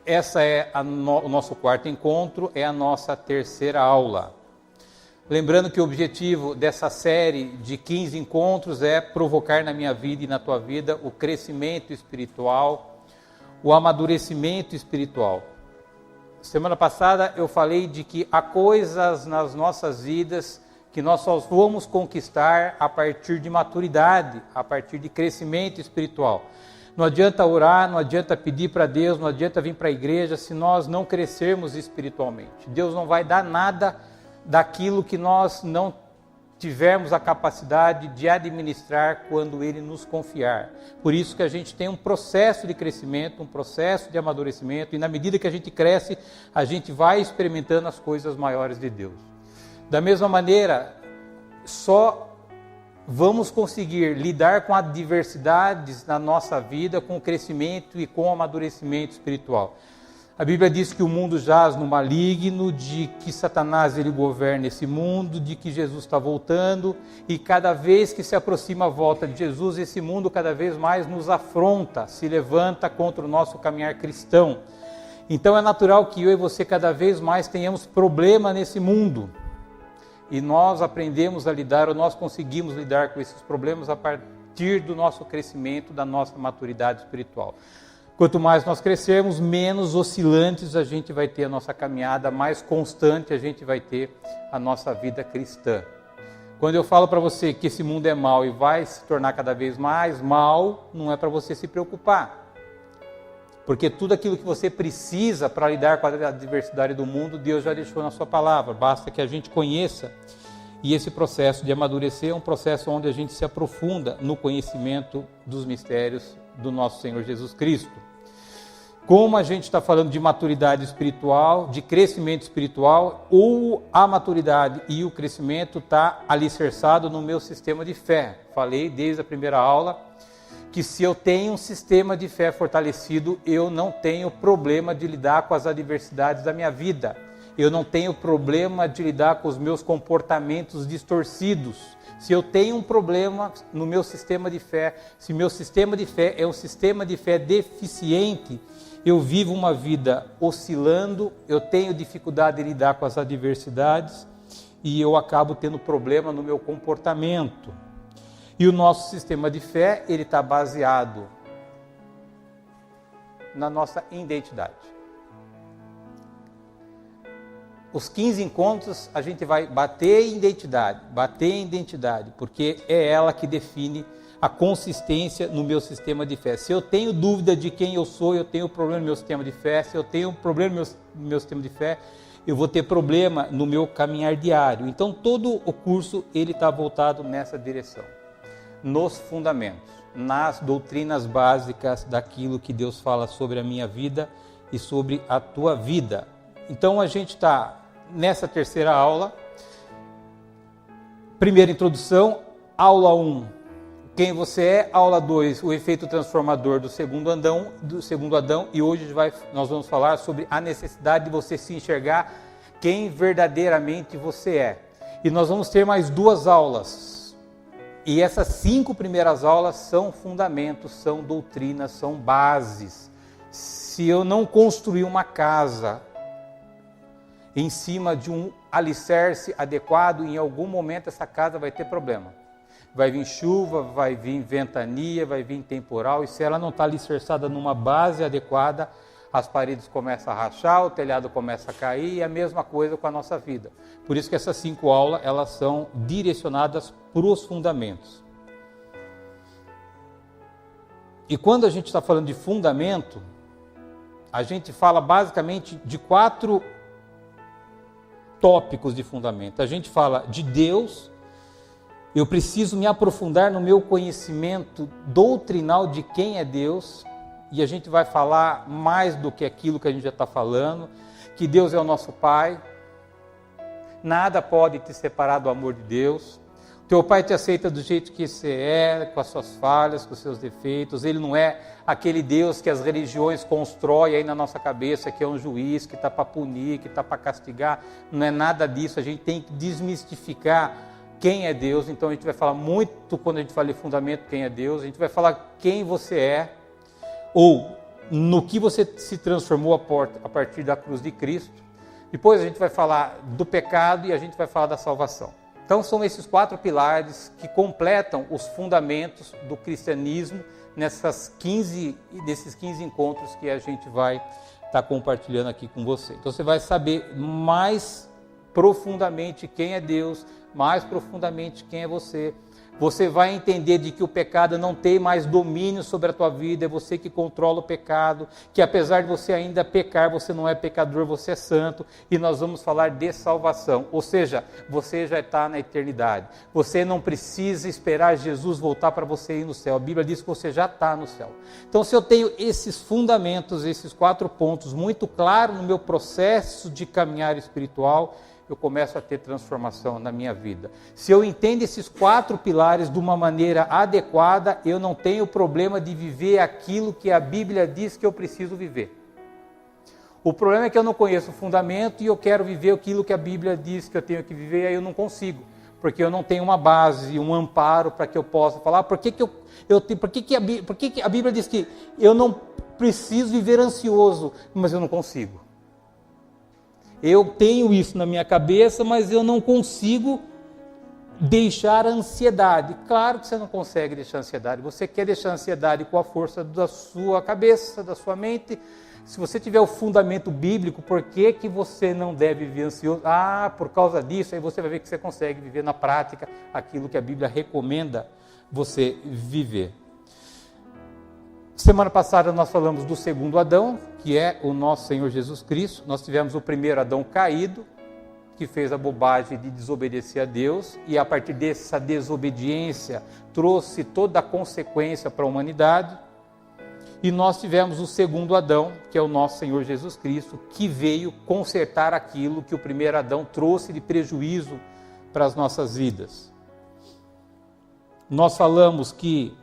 essa é o nosso quarto encontro, é a nossa terceira aula. Lembrando que o objetivo dessa série de 15 encontros é provocar na minha vida e na tua vida o crescimento espiritual, o amadurecimento espiritual. Semana passada eu falei de que há coisas nas nossas vidas que nós só vamos conquistar a partir de maturidade, a partir de crescimento espiritual. Não adianta orar, não adianta pedir para Deus, não adianta vir para a igreja se nós não crescermos espiritualmente. Deus não vai dar nada daquilo que nós não tivermos a capacidade de administrar quando Ele nos confiar. Por isso que a gente tem um processo de crescimento, um processo de amadurecimento, e na medida que a gente cresce, a gente vai experimentando as coisas maiores de Deus. Da mesma maneira, só vamos conseguir lidar com adversidades na nossa vida, com o crescimento e com o amadurecimento espiritual. A Bíblia diz que o mundo jaz no maligno, de que Satanás ele governa esse mundo, de que Jesus está voltando, e cada vez que se aproxima a volta de Jesus, esse mundo cada vez mais nos afronta, se levanta contra o nosso caminhar cristão. Então é natural que eu e você cada vez mais tenhamos problema nesse mundo. E nós aprendemos a lidar, ou nós conseguimos lidar com esses problemas a partir do nosso crescimento, da nossa maturidade espiritual. Quanto mais nós crescermos, menos oscilantes a gente vai ter a nossa caminhada, mais constante a gente vai ter a nossa vida cristã. Quando eu falo para você que esse mundo é mau e vai se tornar cada vez mais mau, não é para você se preocupar. Porque tudo aquilo que você precisa para lidar com a adversidade do mundo, Deus já deixou na sua palavra. Basta que a gente conheça. E esse processo de amadurecer é um processo onde a gente se aprofunda no conhecimento dos mistérios do nosso Senhor Jesus Cristo. Como a gente está falando de maturidade espiritual, de crescimento espiritual, ou a maturidade e o crescimento está alicerçado no meu sistema de fé. Falei desde a primeira aula que se eu tenho um sistema de fé fortalecido, eu não tenho problema de lidar com as adversidades da minha vida. Eu não tenho problema de lidar com os meus comportamentos distorcidos. Se eu tenho um problema no meu sistema de fé, se meu sistema de fé é um sistema de fé deficiente, eu vivo uma vida oscilando, eu tenho dificuldade de lidar com as adversidades e eu acabo tendo problema no meu comportamento. E o nosso sistema de fé, ele está baseado na nossa identidade. Os 15 encontros, a gente vai bater em identidade, porque é ela que define a consistência no meu sistema de fé. Se eu tenho dúvida de quem eu sou, eu tenho problema no meu sistema de fé. Se eu tenho problema no meu sistema de fé, eu vou ter problema no meu caminhar diário. Então, todo o curso, ele está voltado nessa direção. Nos fundamentos, nas doutrinas básicas daquilo que Deus fala sobre a minha vida e sobre a tua vida. Então a gente está nessa terceira aula, primeira introdução, aula 1, quem você é, aula 2, o efeito transformador do segundo Adão, e hoje nós vamos falar sobre a necessidade de você se enxergar quem verdadeiramente você é. E nós vamos ter mais 2 aulas. E essas 5 primeiras aulas são fundamentos, são doutrinas, são bases. Se eu não construir uma casa em cima de um alicerce adequado, em algum momento essa casa vai ter problema. Vai vir chuva, vai vir ventania, vai vir temporal, e se ela não está alicerçada numa base adequada, as paredes começam a rachar, o telhado começa a cair, e a mesma coisa com a nossa vida. Por isso que essas 5 aulas, elas são direcionadas para os fundamentos. E quando a gente está falando de fundamento, a gente fala basicamente de 4 tópicos de fundamento. A gente fala de Deus, eu preciso me aprofundar no meu conhecimento doutrinal de quem é Deus, e a gente vai falar mais do que aquilo que a gente já está falando, que Deus é o nosso Pai, nada pode te separar do amor de Deus, teu Pai te aceita do jeito que você é, com as suas falhas, com os seus defeitos, Ele não é aquele Deus que as religiões constroem aí na nossa cabeça, que é um juiz, que está para punir, que está para castigar, não é nada disso, a gente tem que desmistificar quem é Deus. Então a gente vai falar muito, quando a gente fala de fundamento, quem é Deus, a gente vai falar quem você é, ou no que você se transformou a partir da cruz de Cristo. Depois a gente vai falar do pecado e a gente vai falar da salvação. Então são esses 4 pilares que completam os fundamentos do cristianismo nesses 15 encontros que a gente vai estar compartilhando aqui com você. Então você vai saber mais profundamente quem é Deus, mais profundamente quem é você. Você vai entender de que o pecado não tem mais domínio sobre a tua vida, é você que controla o pecado, que apesar de você ainda pecar, você não é pecador, você é santo, e nós vamos falar de salvação, ou seja, você já está na eternidade, você não precisa esperar Jesus voltar para você ir no céu, a Bíblia diz que você já está no céu. Então se eu tenho esses fundamentos, esses 4 pontos muito claros no meu processo de caminhar espiritual, eu começo a ter transformação na minha vida. Se eu entendo esses 4 pilares de uma maneira adequada, eu não tenho problema de viver aquilo que a Bíblia diz que eu preciso viver. O problema é que eu não conheço o fundamento e eu quero viver aquilo que a Bíblia diz que eu tenho que viver, e aí eu não consigo, porque eu não tenho uma base, um amparo para que eu possa falar. Por que a Bíblia diz que eu não preciso viver ansioso, mas eu não consigo? Eu tenho isso na minha cabeça, mas eu não consigo deixar a ansiedade. Claro que você não consegue deixar a ansiedade. Você quer deixar a ansiedade com a força da sua cabeça, da sua mente. Se você tiver o fundamento bíblico, por que você não deve viver ansioso? Por causa disso, aí você vai ver que você consegue viver na prática aquilo que a Bíblia recomenda você viver. Semana passada nós falamos do segundo Adão, que é o nosso Senhor Jesus Cristo. Nós tivemos o primeiro Adão caído, que fez a bobagem de desobedecer a Deus, e a partir dessa desobediência trouxe toda a consequência para a humanidade. E nós tivemos o segundo Adão, que é o nosso Senhor Jesus Cristo, que veio consertar aquilo que o primeiro Adão trouxe de prejuízo para as nossas vidas. Nós falamos que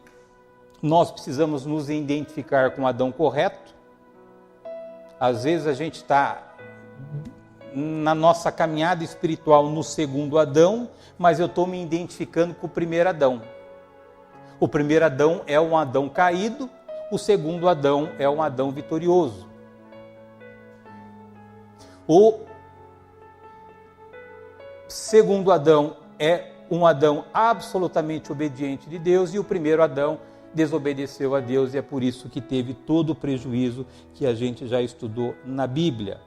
nós precisamos nos identificar com o Adão correto. Às vezes a gente está na nossa caminhada espiritual no segundo Adão, mas eu estou me identificando com o primeiro Adão. O primeiro Adão é um Adão caído, o segundo Adão é um Adão vitorioso. O segundo Adão é um Adão absolutamente obediente de Deus, e o primeiro Adão desobedeceu a Deus, e é por isso que teve todo o prejuízo que a gente já estudou na Bíblia.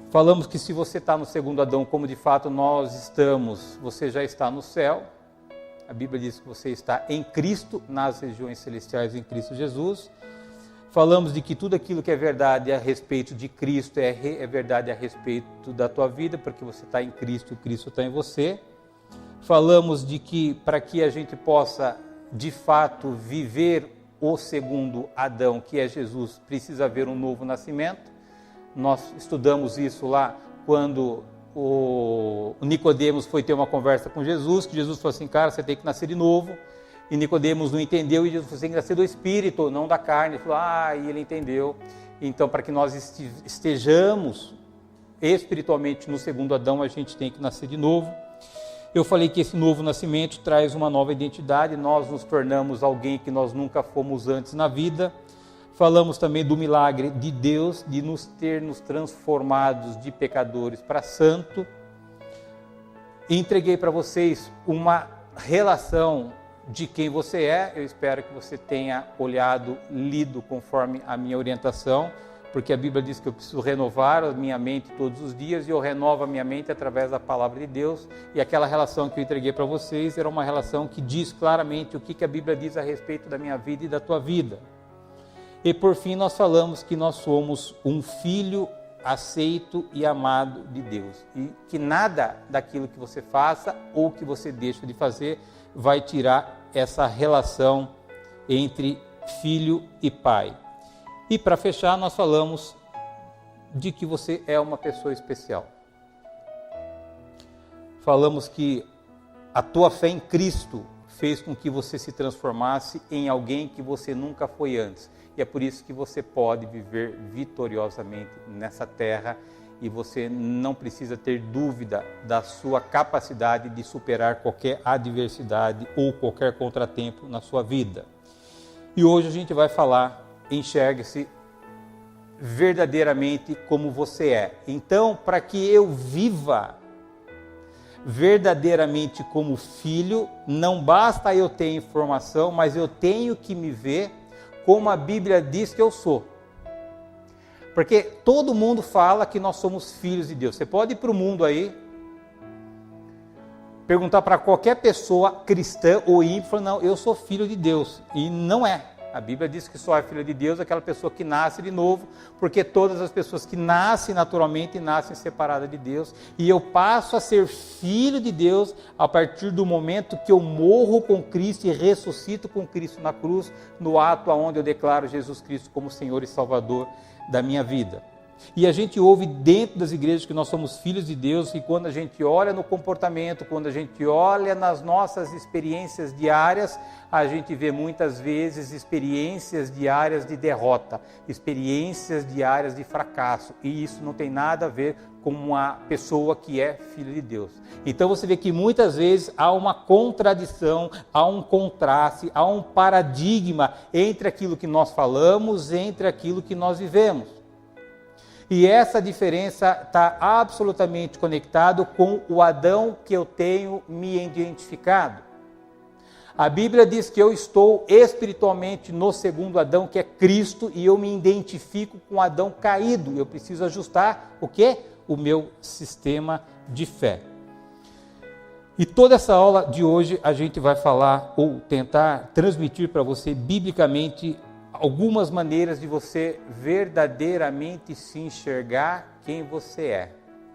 Falamos que se você está no segundo Adão, como de fato nós estamos, você já está no céu. A Bíblia diz que você está em Cristo, nas regiões celestiais em Cristo Jesus. Falamos de que tudo aquilo que é verdade a respeito de Cristo é verdade a respeito da tua vida, porque você está em Cristo e Cristo está em você. Falamos de que para que a gente possa de fato viver o segundo Adão, que é Jesus, precisa haver um novo nascimento. Nós estudamos isso lá quando o Nicodemos foi ter uma conversa com Jesus, que Jesus falou assim: cara, você tem que nascer de novo. E Nicodemos não entendeu, e Jesus falou: você tem que nascer do Espírito, não da carne. Ele falou: e ele entendeu. Então, para que nós estejamos espiritualmente no segundo Adão, a gente tem que nascer de novo. Eu falei que esse novo nascimento traz uma nova identidade, nós nos tornamos alguém que nós nunca fomos antes na vida. Falamos também do milagre de Deus, de nos transformados de pecadores para santo. Entreguei para vocês uma relação de quem você é. Eu espero que você tenha olhado, lido conforme a minha orientação, porque a Bíblia diz que eu preciso renovar a minha mente todos os dias, e eu renovo a minha mente através da palavra de Deus. E aquela relação que eu entreguei para vocês era uma relação que diz claramente o que a Bíblia diz a respeito da minha vida e da tua vida. E por fim nós falamos que nós somos um filho aceito e amado de Deus, e que nada daquilo que você faça ou que você deixa de fazer vai tirar essa relação entre filho e pai. E para fechar, nós falamos de que você é uma pessoa especial. Falamos que a tua fé em Cristo fez com que você se transformasse em alguém que você nunca foi antes. E é por isso que você pode viver vitoriosamente nessa terra, e você não precisa ter dúvida da sua capacidade de superar qualquer adversidade ou qualquer contratempo na sua vida. E hoje a gente vai falar enxergue-se verdadeiramente como você é. Então, para que eu viva verdadeiramente como filho, não basta eu ter informação, mas eu tenho que me ver como a Bíblia diz que eu sou. Porque todo mundo fala que nós somos filhos de Deus. Você pode ir para o mundo aí, perguntar para qualquer pessoa cristã ou ímpio, falar, não, eu sou filho de Deus. E não é. A Bíblia diz que só é filho de Deus aquela pessoa que nasce de novo, porque todas as pessoas que nascem naturalmente nascem separadas de Deus. E eu passo a ser filho de Deus a partir do momento que eu morro com Cristo e ressuscito com Cristo na cruz, no ato onde eu declaro Jesus Cristo como Senhor e Salvador da minha vida. E a gente ouve dentro das igrejas que nós somos filhos de Deus, e quando a gente olha no comportamento, quando a gente olha nas nossas experiências diárias, a gente vê muitas vezes experiências diárias de derrota, experiências diárias de fracasso, e isso não tem nada a ver com uma pessoa que é filho de Deus. Então você vê que muitas vezes há uma contradição, há um contraste, há um paradigma entre aquilo que nós falamos, entre aquilo que nós vivemos. E essa diferença está absolutamente conectado com o Adão que eu tenho me identificado. A Bíblia diz que eu estou espiritualmente no segundo Adão, que é Cristo, e eu me identifico com o Adão caído. Eu preciso ajustar o quê? O meu sistema de fé. E toda essa aula de hoje a gente vai falar ou tentar transmitir para você biblicamente algumas maneiras de você verdadeiramente se enxergar quem você é.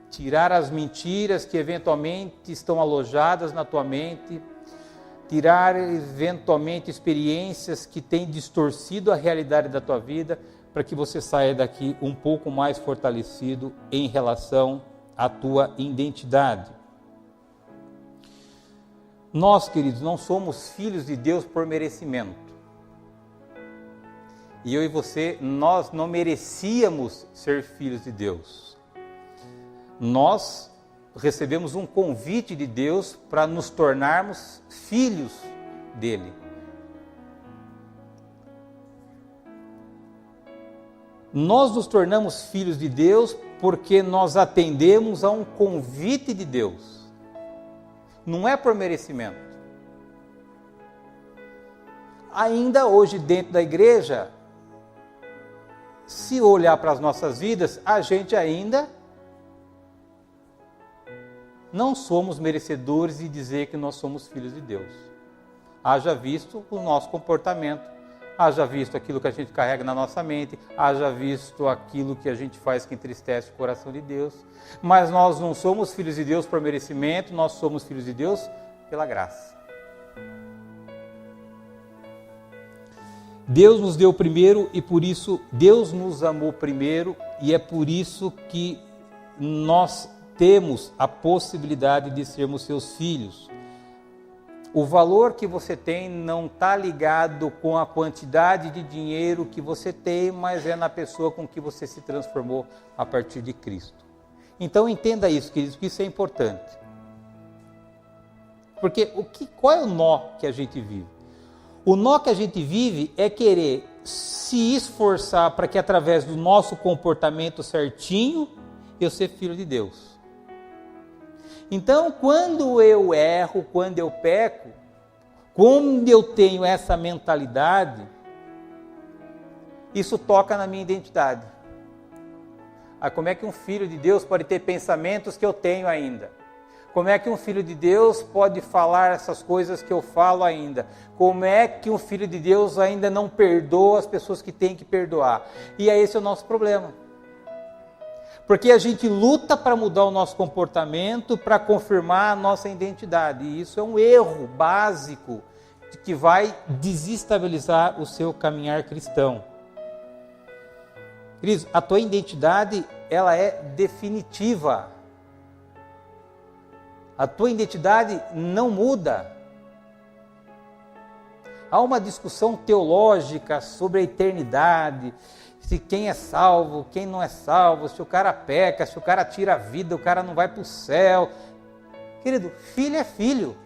Tirar as mentiras que eventualmente estão alojadas na tua mente, tirar eventualmente experiências que têm distorcido a realidade da tua vida, para que você saia daqui um pouco mais fortalecido em relação à tua identidade. Nós, queridos, não somos filhos de Deus por merecimento. E eu e você, nós não merecíamos ser filhos de Deus. Nós recebemos um convite de Deus para nos tornarmos filhos dele. Nós nos tornamos filhos de Deus porque nós atendemos a um convite de Deus. Não é por merecimento. Ainda hoje dentro da igreja, se olhar para as nossas vidas, a gente ainda não somos merecedores de dizer que nós somos filhos de Deus. Haja visto o nosso comportamento, haja visto aquilo que a gente carrega na nossa mente, haja visto aquilo que a gente faz que entristece o coração de Deus. Mas nós não somos filhos de Deus por merecimento, nós somos filhos de Deus pela graça. Deus nos deu primeiro e por isso Deus nos amou primeiro, e é por isso que nós temos a possibilidade de sermos seus filhos. O valor que você tem não está ligado com a quantidade de dinheiro que você tem, mas é na pessoa com que você se transformou a partir de Cristo. Então entenda isso, queridos, que isso é importante. Porque qual é o nó que a gente vive? O nó que a gente vive é querer se esforçar para que através do nosso comportamento certinho, eu ser filho de Deus. Então, quando eu erro, quando eu peco, quando eu tenho essa mentalidade, isso toca na minha identidade. Como é que um filho de Deus pode ter pensamentos que eu tenho ainda? Como é que um filho de Deus pode falar essas coisas que eu falo ainda? Como é que um filho de Deus ainda não perdoa as pessoas que tem que perdoar? E esse é o nosso problema. Porque a gente luta para mudar o nosso comportamento, para confirmar a nossa identidade. E isso é um erro básico que vai desestabilizar o seu caminhar cristão. Queridos, a tua identidade, ela é definitiva. A tua identidade não muda. Há uma discussão teológica sobre a eternidade, se quem é salvo, quem não é salvo, se o cara peca, se o cara tira a vida, o cara não vai para o céu. Querido, filho é filho.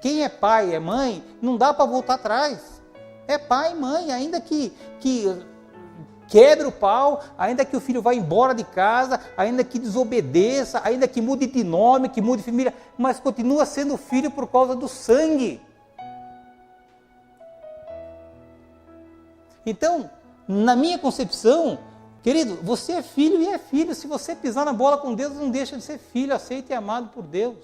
Quem é pai, é mãe, não dá para voltar atrás. É pai e mãe, ainda que quebre o pau, ainda que o filho vá embora de casa, ainda que desobedeça, ainda que mude de nome, que mude de família, mas continua sendo filho por causa do sangue. Então, na minha concepção, querido, você é filho e é filho. Se você pisar na bola com Deus, não deixa de ser filho, aceito e amado por Deus.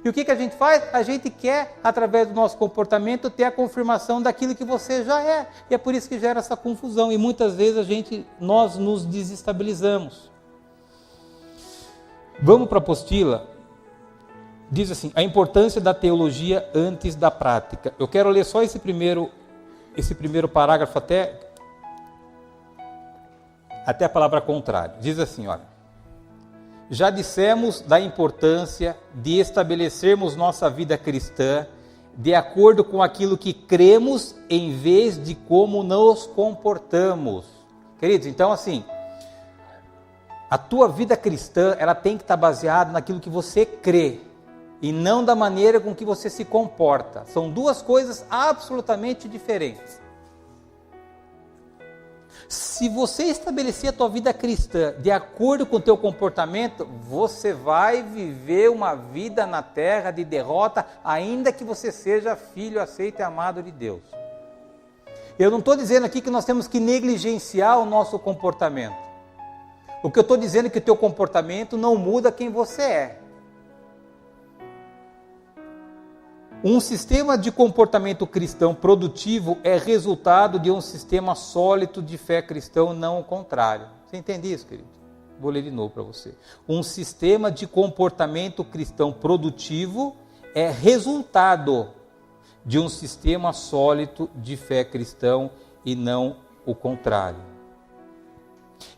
E o que a gente faz? A gente quer, através do nosso comportamento, ter a confirmação daquilo que você já é. E é por isso que gera essa confusão. E muitas vezes nós nos desestabilizamos. Vamos para a apostila. Diz assim, a importância da teologia antes da prática. Eu quero ler só esse primeiro parágrafo até a palavra contrária. Diz assim, olha. Já dissemos da importância de estabelecermos nossa vida cristã de acordo com aquilo que cremos em vez de como nos comportamos. Queridos, então assim, a tua vida cristã, ela tem que estar baseada naquilo que você crê e não da maneira com que você se comporta. São duas coisas absolutamente diferentes. Se você estabelecer a tua vida cristã de acordo com o teu comportamento, você vai viver uma vida na terra de derrota, ainda que você seja filho aceito e amado de Deus. Eu não estou dizendo aqui que nós temos que negligenciar o nosso comportamento. O que eu estou dizendo é que o teu comportamento não muda quem você é. Um sistema de comportamento cristão produtivo é resultado de um sistema sólido de fé cristão, não o contrário. Você entende isso, querido? Vou ler de novo para você. Um sistema de comportamento cristão produtivo é resultado de um sistema sólido de fé cristão e não o contrário.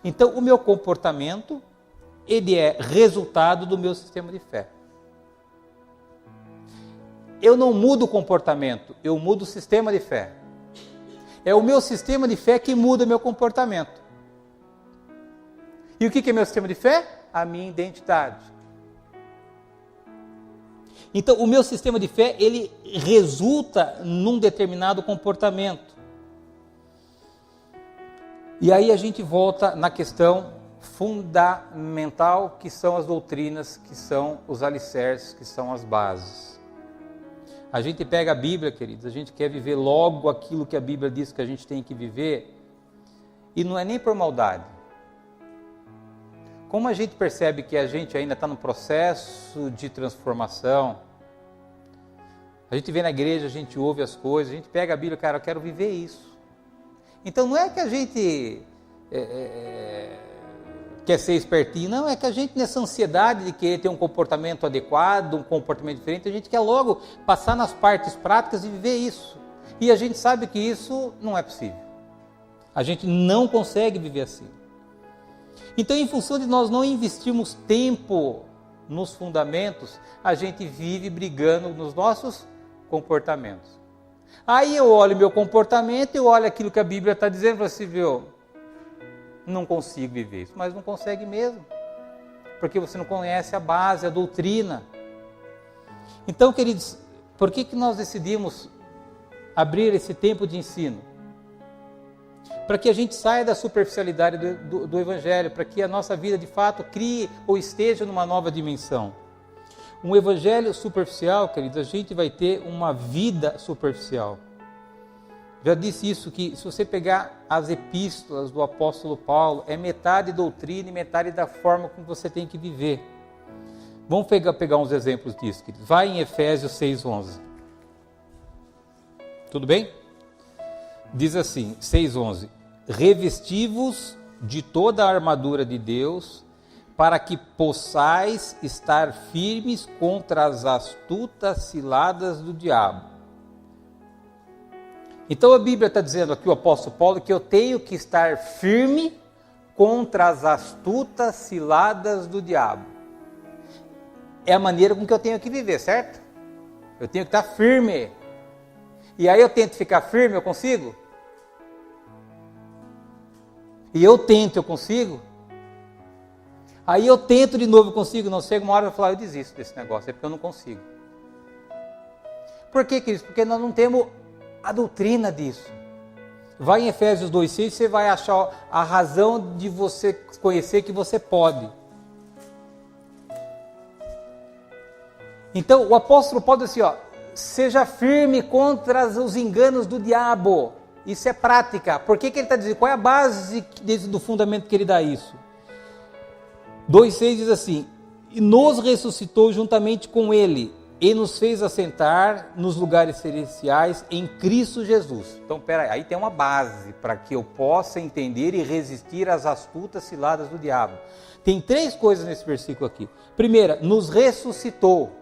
Então, o meu comportamento, ele é resultado do meu sistema de fé. Eu não mudo o comportamento, eu mudo o sistema de fé. É o meu sistema de fé que muda o meu comportamento. E o que é meu sistema de fé? A minha identidade. Então, o meu sistema de fé, ele resulta num determinado comportamento. E aí a gente volta na questão fundamental, que são as doutrinas, que são os alicerces, que são as bases. A gente pega a Bíblia, queridos, a gente quer viver logo aquilo que a Bíblia diz que a gente tem que viver, e não é nem por maldade. Como a gente percebe que a gente ainda está no processo de transformação, a gente vem na igreja, a gente ouve as coisas, a gente pega a Bíblia, cara, eu quero viver isso. Então não é que a gente quer ser espertinho, não, é que a gente nessa ansiedade de querer ter um comportamento adequado, um comportamento diferente, a gente quer logo passar nas partes práticas e viver isso. E a gente sabe que isso não é possível. A gente não consegue viver assim. Então, em função de nós não investirmos tempo nos fundamentos, a gente vive brigando nos nossos comportamentos. Aí eu olho meu comportamento, eu olho aquilo que a Bíblia está dizendo, e falo assim, viu, não consigo viver isso, mas não consegue mesmo, porque você não conhece a base, a doutrina. Então, queridos, por que nós decidimos abrir esse tempo de ensino? Para que a gente saia da superficialidade do Evangelho, para que a nossa vida de fato crie ou esteja numa nova dimensão. Um Evangelho superficial, queridos, a gente vai ter uma vida superficial. Já disse isso, que se você pegar as epístolas do apóstolo Paulo, é metade doutrina e metade da forma como você tem que viver. Vamos pegar uns exemplos disso, queridos. Vai em Efésios 6:11. Tudo bem? Diz assim, 6:11. Revesti-vos de toda a armadura de Deus, para que possais estar firmes contra as astutas ciladas do diabo. Então a Bíblia está dizendo aqui, o apóstolo Paulo, que eu tenho que estar firme contra as astutas ciladas do diabo. É a maneira com que eu tenho que viver, certo? Eu tenho que estar firme. E aí eu tento ficar firme, eu consigo? E eu tento, eu consigo? Aí eu tento de novo, eu consigo? Não chega uma hora eu vou falar, eu desisto desse negócio, é porque eu não consigo. Por quê, queridos? Porque nós não temos a doutrina disso. Vai em Efésios 2,6, você vai achar a razão de você conhecer que você pode. Então, o apóstolo Paulo diz assim, seja firme contra os enganos do diabo. Isso é prática. Por que ele está dizendo? Qual é a base do fundamento que ele dá isso? 2,6 diz assim, e nos ressuscitou juntamente com ele, e nos fez assentar nos lugares celestiais em Cristo Jesus. Então, aí tem uma base para que eu possa entender e resistir às astutas ciladas do diabo. Tem 3 coisas nesse versículo aqui. Primeira, nos ressuscitou.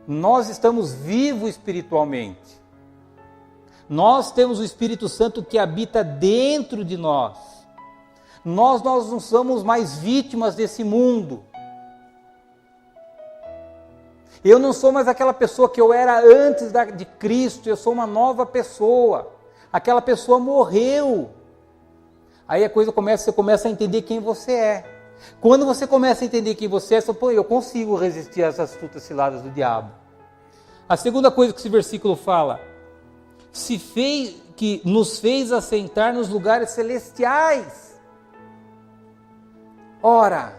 Nós estamos vivos espiritualmente. Nós temos o Espírito Santo que habita dentro de nós. Nós não somos mais vítimas desse mundo. Eu não sou mais aquela pessoa que eu era antes de Cristo, eu sou uma nova pessoa. Aquela pessoa morreu. Aí você começa a entender quem você é. Quando você começa a entender quem você é, você fala, eu consigo resistir às astutas ciladas do diabo. A segunda coisa que esse versículo fala, que nos fez assentar nos lugares celestiais. Ora,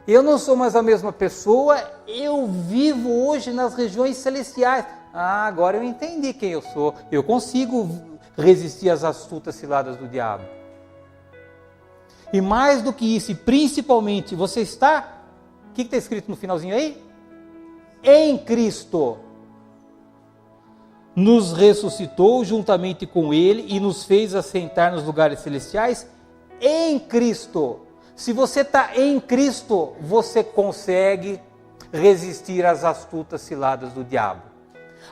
eu não sou mais a mesma pessoa, eu vivo hoje nas regiões celestiais. Agora eu entendi quem eu sou. Eu consigo resistir às astutas ciladas do diabo. E mais do que isso, e principalmente, você está... O que está escrito no finalzinho aí? Em Cristo. Nos ressuscitou juntamente com Ele e nos fez assentar nos lugares celestiais em Cristo. Se você está em Cristo, você consegue resistir às astutas ciladas do diabo.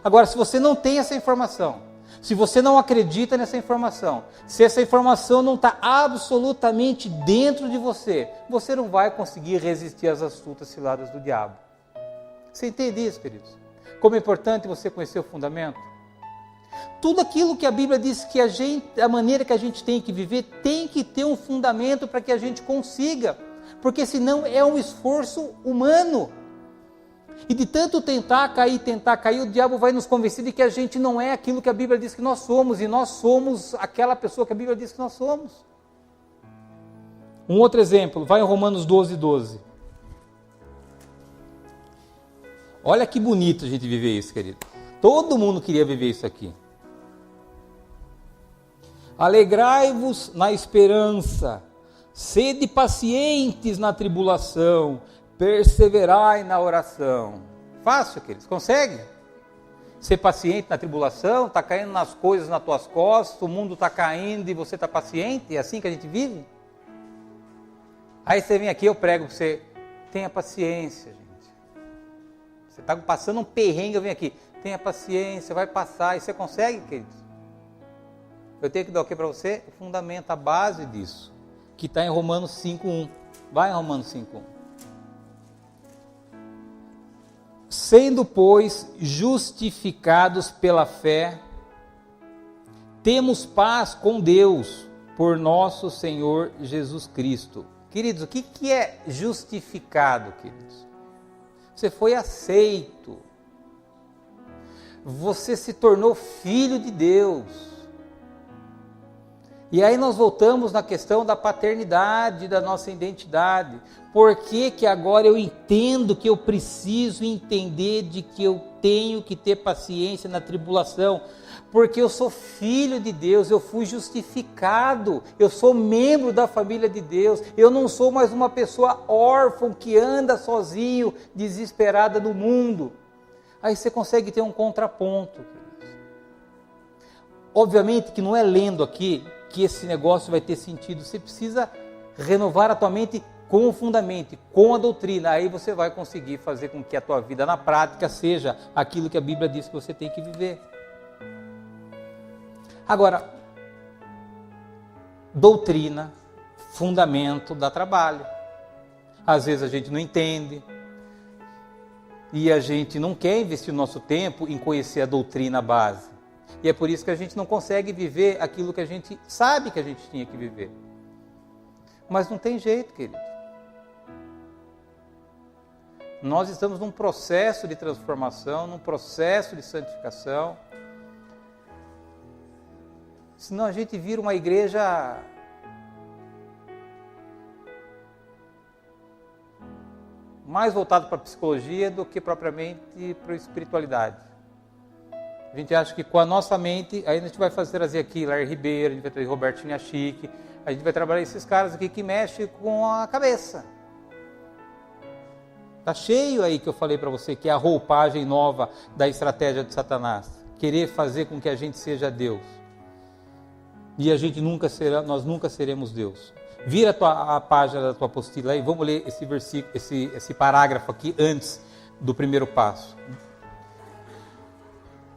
Agora, se você não tem essa informação, se você não acredita nessa informação, se essa informação não está absolutamente dentro de você, você não vai conseguir resistir às astutas ciladas do diabo. Você entende isso, queridos? Como é importante você conhecer o fundamento? Tudo aquilo que a Bíblia diz que a maneira que a gente tem que viver, tem que ter um fundamento para que a gente consiga, porque senão é um esforço humano. E de tanto tentar cair, o diabo vai nos convencer de que a gente não é aquilo que a Bíblia diz que nós somos, e nós somos aquela pessoa que a Bíblia diz que nós somos. Um outro exemplo, vai em Romanos 12:12. Olha que bonito a gente viver isso, querido. Todo mundo queria viver isso aqui. Alegrai-vos na esperança, sede pacientes na tribulação, perseverai na oração. Fácil, queridos? Consegue? Ser paciente na tribulação, está caindo nas coisas nas tuas costas, o mundo está caindo e você está paciente? É assim que a gente vive? Aí você vem aqui, eu prego para você, tenha paciência, gente. Você está passando um perrengue, eu venho aqui, tenha paciência, vai passar, e você consegue, queridos? Eu tenho que dar o que para você? O fundamento, a base disso, que está em Romanos 5:1. Vai em Romanos 5:1. Sendo, pois, justificados pela fé, temos paz com Deus, por nosso Senhor Jesus Cristo. Queridos, o que é justificado, queridos? Você foi aceito. Você se tornou filho de Deus. E aí nós voltamos na questão da paternidade, da nossa identidade. Por que que agora eu entendo que eu preciso entender de que eu tenho que ter paciência na tribulação? Porque eu sou filho de Deus, eu fui justificado, eu sou membro da família de Deus, eu não sou mais uma pessoa órfã que anda sozinho, desesperada no mundo. Aí você consegue ter um contraponto. Obviamente que não é lendo aqui que esse negócio vai ter sentido. Você precisa renovar a tua mente com o fundamento, com a doutrina. Aí você vai conseguir fazer com que a tua vida na prática seja aquilo que a Bíblia diz que você tem que viver. Agora, doutrina, fundamento dá trabalho. Às vezes a gente não entende. E a gente não quer investir o nosso tempo em conhecer a doutrina base. E é por isso que a gente não consegue viver aquilo que a gente sabe que a gente tinha que viver. Mas não tem jeito, querido. Nós estamos num processo de transformação, num processo de santificação. Senão a gente vira uma igreja mais voltada para a psicologia do que propriamente para a espiritualidade. A gente acha que com a nossa mente, aí a gente vai trazer aqui Larry Ribeiro, a gente vai trazer Roberto Chiniachique, a gente vai trabalhar esses caras aqui que mexem com a cabeça. Está cheio aí que eu falei para você, que é a roupagem nova da estratégia de Satanás. Querer fazer com que a gente seja Deus. E nós nunca seremos Deus. Vira a página da tua apostila aí, vamos ler esse versículo, esse parágrafo aqui antes do primeiro passo.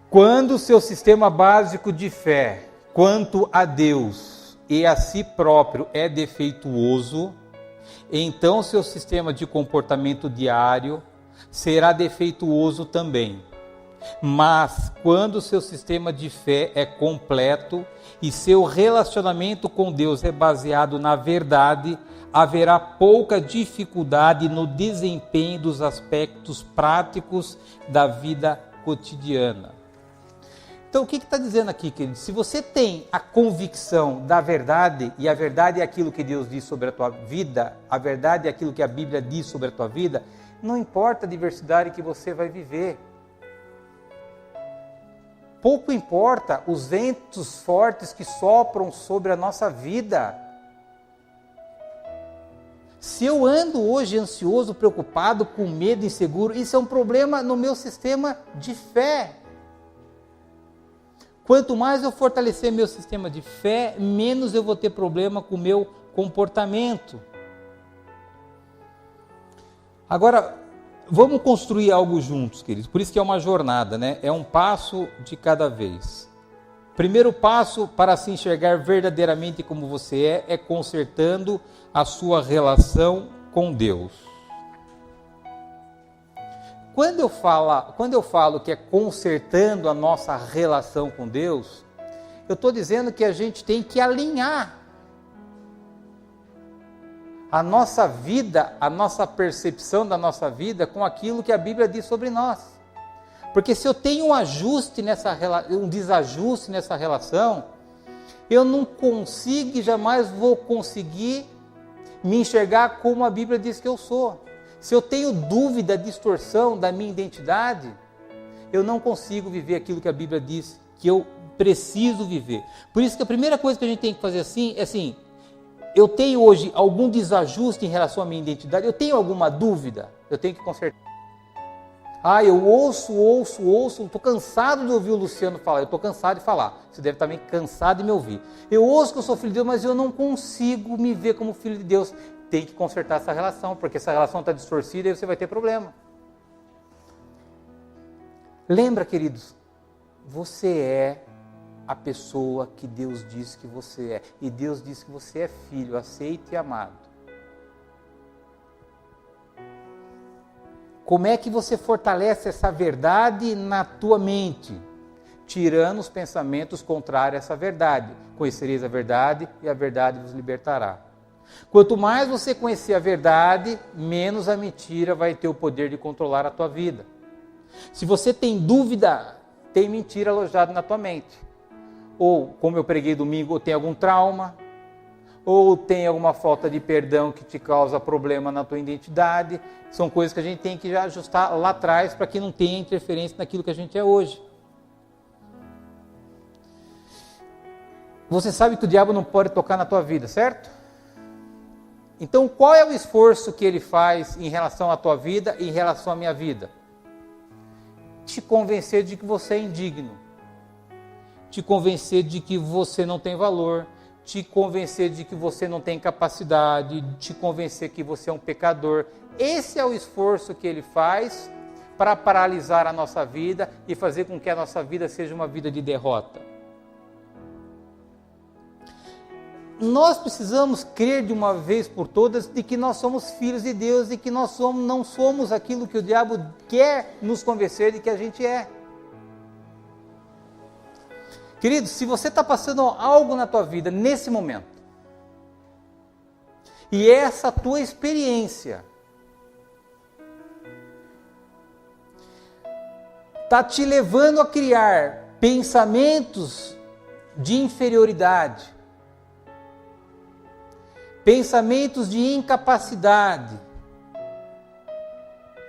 Quando o seu sistema básico de fé quanto a Deus e a si próprio é defeituoso, então seu sistema de comportamento diário será defeituoso também. Mas quando o seu sistema de fé é completo e seu relacionamento com Deus é baseado na verdade, haverá pouca dificuldade no desempenho dos aspectos práticos da vida cotidiana. Então, o que está dizendo aqui, querido? Se você tem a convicção da verdade, e a verdade é aquilo que Deus diz sobre a tua vida, a verdade é aquilo que a Bíblia diz sobre a tua vida, não importa a diversidade que você vai viver. Pouco importa os ventos fortes que sopram sobre a nossa vida. Se eu ando hoje ansioso, preocupado, com medo, inseguro, isso é um problema no meu sistema de fé. Quanto mais eu fortalecer meu sistema de fé, menos eu vou ter problema com o meu comportamento. Agora, vamos construir algo juntos, queridos. Por isso que é uma jornada, né? É um passo de cada vez. Primeiro passo para se enxergar verdadeiramente como você é consertando a sua relação com Deus. Quando eu falo que é consertando a nossa relação com Deus, eu estou dizendo que a gente tem que alinhar a nossa vida, a nossa percepção da nossa vida com aquilo que a Bíblia diz sobre nós. Porque se eu tenho um desajuste nessa relação, eu não consigo e jamais vou conseguir me enxergar como a Bíblia diz que eu sou. Se eu tenho dúvida, distorção da minha identidade, eu não consigo viver aquilo que a Bíblia diz que eu preciso viver. Por isso que a primeira coisa que a gente tem que fazer é assim, eu tenho hoje algum desajuste em relação à minha identidade, eu tenho alguma dúvida, eu tenho que consertar. Eu ouço, estou cansado de ouvir o Luciano falar, eu estou cansado de falar, você deve estar meio cansado de me ouvir. Eu ouço que eu sou filho de Deus, mas eu não consigo me ver como filho de Deus. Tem que consertar essa relação, porque essa relação está distorcida e você vai ter problema. Lembra, queridos, você é a pessoa que Deus diz que você é. E Deus diz que você é filho, aceito e amado. Como é que você fortalece essa verdade na tua mente? Tirando os pensamentos contrários a essa verdade. Conhecereis a verdade e a verdade vos libertará. Quanto mais você conhecer a verdade, menos a mentira vai ter o poder de controlar a tua vida. Se você tem dúvida, tem mentira alojada na tua mente. Ou, como eu preguei domingo, ou tem algum trauma, ou tem alguma falta de perdão que te causa problema na tua identidade. São coisas que a gente tem que já ajustar lá atrás para que não tenha interferência naquilo que a gente é hoje. Você sabe que o diabo não pode tocar na tua vida, certo? Então, qual é o esforço que ele faz em relação à tua vida e em relação à minha vida? Te convencer de que você é indigno. Te convencer de que você não tem valor. Te convencer de que você não tem capacidade. Te convencer que você é um pecador. Esse é o esforço que ele faz para paralisar a nossa vida e fazer com que a nossa vida seja uma vida de derrota. Nós precisamos crer de uma vez por todas de que nós somos filhos de Deus e que nós não somos aquilo que o diabo quer nos convencer de que a gente é. Querido, se você está passando algo na tua vida nesse momento, e essa tua experiência está te levando a criar pensamentos de inferioridade, pensamentos de incapacidade,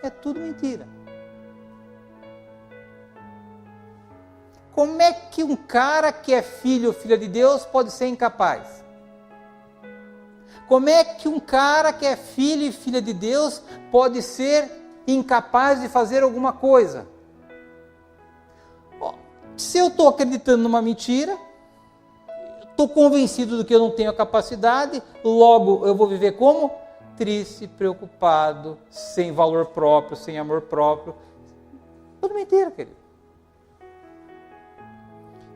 é tudo mentira. Como é que um cara que é filho ou filha de Deus pode ser incapaz? Como é que um cara que é filho e filha de Deus pode ser incapaz de fazer alguma coisa? Se eu estou acreditando numa mentira, estou convencido do que eu não tenho a capacidade, logo eu vou viver como? Triste, preocupado, sem valor próprio, sem amor próprio. Tudo mentira, querido.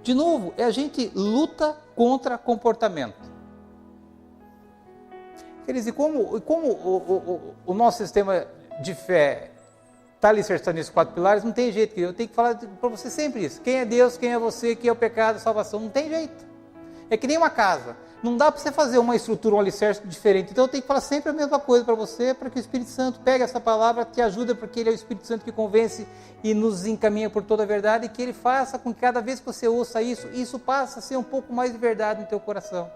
De novo, a gente luta contra comportamento. Quer dizer, como o nosso sistema de fé está alicerçado nesses 4 pilares, não tem jeito, eu tenho que falar para você sempre isso. Quem é Deus, quem é você, quem é o pecado, a salvação, não tem jeito. É que nem uma casa. Não dá para você fazer uma estrutura, um alicerce diferente. Então eu tenho que falar sempre a mesma coisa para você, para que o Espírito Santo pegue essa palavra, te ajude, porque Ele é o Espírito Santo que convence e nos encaminha por toda a verdade, e que Ele faça com que cada vez que você ouça isso passe a ser um pouco mais de verdade no teu coração.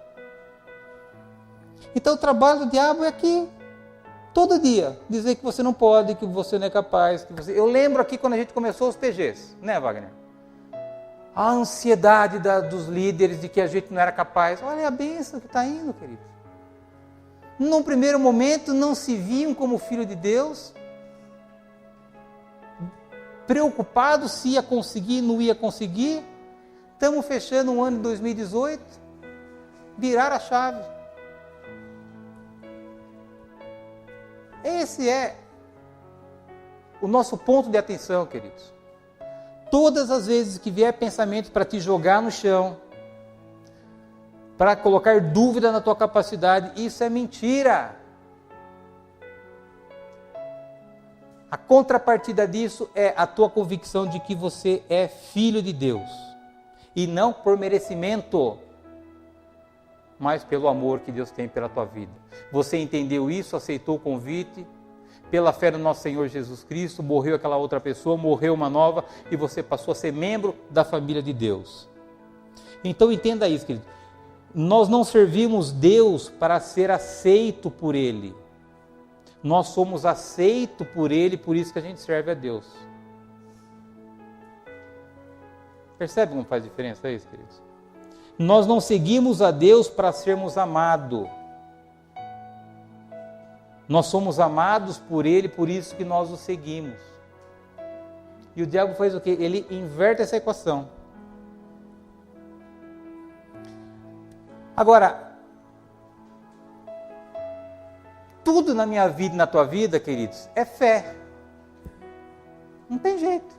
Então o trabalho do diabo é aqui, todo dia, dizer que você não pode, que você não é capaz. Eu lembro aqui quando a gente começou os PGs, né, Wagner? A ansiedade dos líderes de que a gente não era capaz. Olha a bênção que está indo, querido. Num primeiro momento não se viam como filho de Deus, preocupados se ia conseguir, não ia conseguir. Estamos fechando um ano de 2018, virar a chave. Esse é o nosso ponto de atenção, queridos. Todas as vezes que vier pensamento para te jogar no chão, para colocar dúvida na tua capacidade, isso é mentira. A contrapartida disso é a tua convicção de que você é filho de Deus. E não por merecimento, mas pelo amor que Deus tem pela tua vida. Você entendeu isso, aceitou o convite, pela fé no nosso Senhor Jesus Cristo, morreu aquela outra pessoa, morreu uma nova, e você passou a ser membro da família de Deus. Então entenda isso, querido. Nós não servimos Deus para ser aceito por Ele. Nós somos aceitos por Ele, por isso que a gente serve a Deus. Percebe como faz diferença isso, queridos? Nós não seguimos a Deus para sermos amados. Nós somos amados por Ele, por isso que nós o seguimos. E o diabo faz o quê? Ele inverte essa equação. Agora, tudo na minha vida e na tua vida, queridos, é fé. Não tem jeito.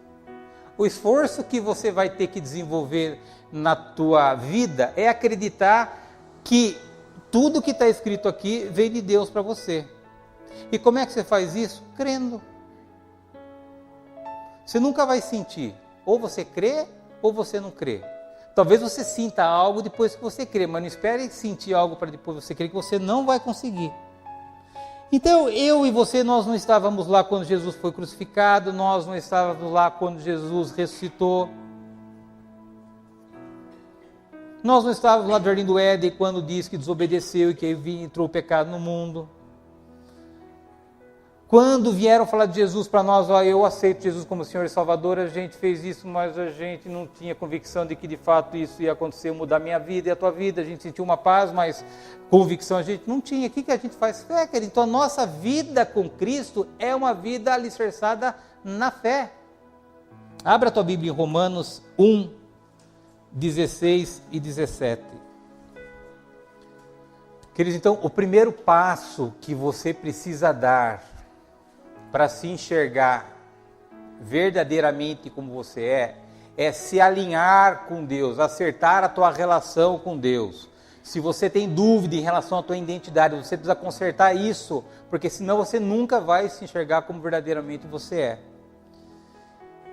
O esforço que você vai ter que desenvolver na tua vida é acreditar que tudo que está escrito aqui vem de Deus para você. E como é que você faz isso? Crendo. Você nunca vai sentir. Ou você crê, ou você não crê. Talvez você sinta algo depois que você crê, mas não espere sentir algo para depois você crer, que você não vai conseguir. Então, eu e você, nós não estávamos lá quando Jesus foi crucificado, nós não estávamos lá quando Jesus ressuscitou. Nós não estávamos lá no Jardim do Éden quando diz que desobedeceu e que entrou o pecado no mundo. Quando vieram falar de Jesus para nós, eu aceito Jesus como Senhor e Salvador, a gente fez isso, mas a gente não tinha convicção de que de fato isso ia acontecer, mudar a minha vida e a tua vida. A gente sentiu uma paz, mas convicção a gente não tinha. O que a gente faz? Fé, querido. Então a nossa vida com Cristo é uma vida alicerçada na fé. Abra a tua Bíblia em Romanos 1, 16 e 17. Queridos, então o primeiro passo que você precisa dar para se enxergar verdadeiramente como você é se alinhar com Deus, acertar a tua relação com Deus. Se você tem dúvida em relação à tua identidade, você precisa consertar isso, porque senão você nunca vai se enxergar como verdadeiramente você é.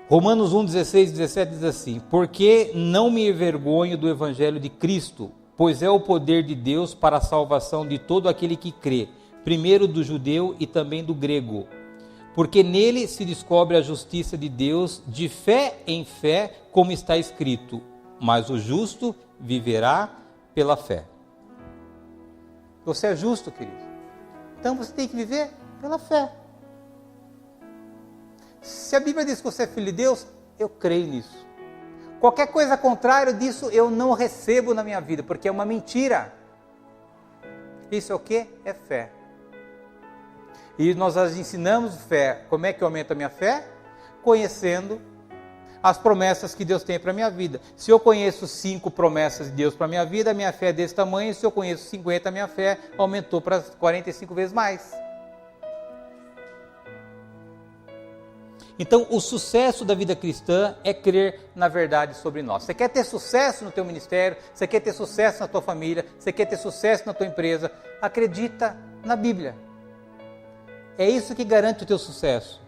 Romanos 1, 16 e 17 diz assim: porque não me envergonho do Evangelho de Cristo, pois é o poder de Deus para a salvação de todo aquele que crê, primeiro do judeu e também do grego. porque nele se descobre a justiça de Deus de fé em fé, como está escrito, mas o justo viverá pela fé. Você é justo, querido. Então você tem que viver pela fé. Se a Bíblia diz que você é filho de Deus, eu creio nisso. Qualquer coisa contrária disso eu não recebo na minha vida, porque é uma mentira. Isso é o quê? É fé. E nós ensinamos fé. Como é que eu aumento a minha fé? Conhecendo as promessas que Deus tem para a minha vida. Se eu conheço 5 promessas de Deus para a minha vida, a minha fé é desse tamanho. Se eu conheço 50, a minha fé aumentou para 45 vezes mais. Então, o sucesso da vida cristã é crer na verdade sobre nós. Você quer ter sucesso no teu ministério, você quer ter sucesso na tua família, você quer ter sucesso na tua empresa, acredita na Bíblia. É isso que garante o teu sucesso.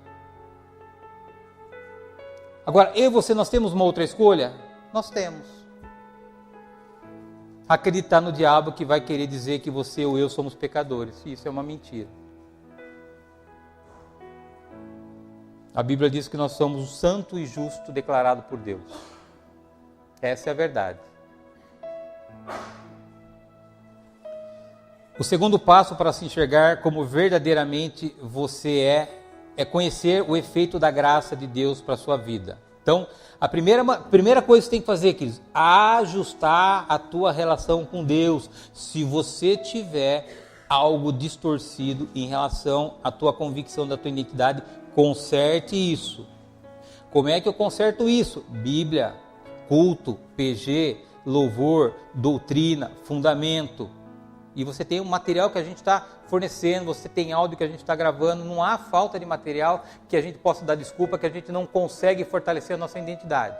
Agora, eu e você, nós temos uma outra escolha? Nós temos. Acreditar no diabo, que vai querer dizer que você ou eu somos pecadores. Isso é uma mentira. A Bíblia diz que nós somos o santo e justo declarado por Deus. Essa é a verdade. O segundo passo para se enxergar como verdadeiramente você é conhecer o efeito da graça de Deus para a sua vida. Então, a primeira coisa que você tem que fazer, queridos, ajustar a tua relação com Deus. Se você tiver algo distorcido em relação à tua convicção da tua identidade, conserte isso. Como é que eu conserto isso? Bíblia, culto, PG, louvor, doutrina, fundamento. E você tem um material que a gente está fornecendo, você tem áudio que a gente está gravando, não há falta de material que a gente possa dar desculpa que a gente não consegue fortalecer a nossa identidade.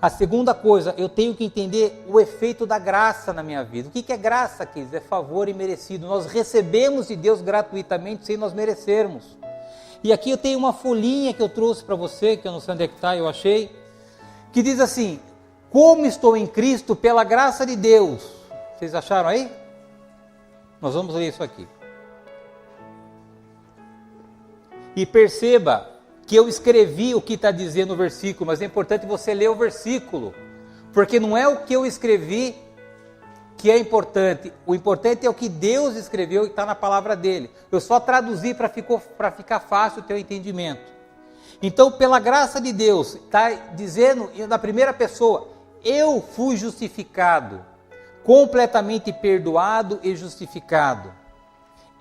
A segunda coisa, eu tenho que entender o efeito da graça na minha vida. O que é graça, queridos? É favor imerecido. Nós recebemos de Deus gratuitamente sem nós merecermos. E aqui eu tenho uma folhinha que eu trouxe para você, que eu não sei onde é que está, eu achei, que diz assim: como estou em Cristo pela graça de Deus. Vocês acharam aí? Nós vamos ler isso aqui. E perceba que eu escrevi o que está dizendo o versículo, mas é importante você ler o versículo, porque não é o que eu escrevi que é importante. O importante é o que Deus escreveu e está na palavra dele. Eu só traduzi para ficar fácil o teu entendimento. Então, pela graça de Deus, está dizendo na primeira pessoa, eu fui justificado, completamente perdoado e justificado.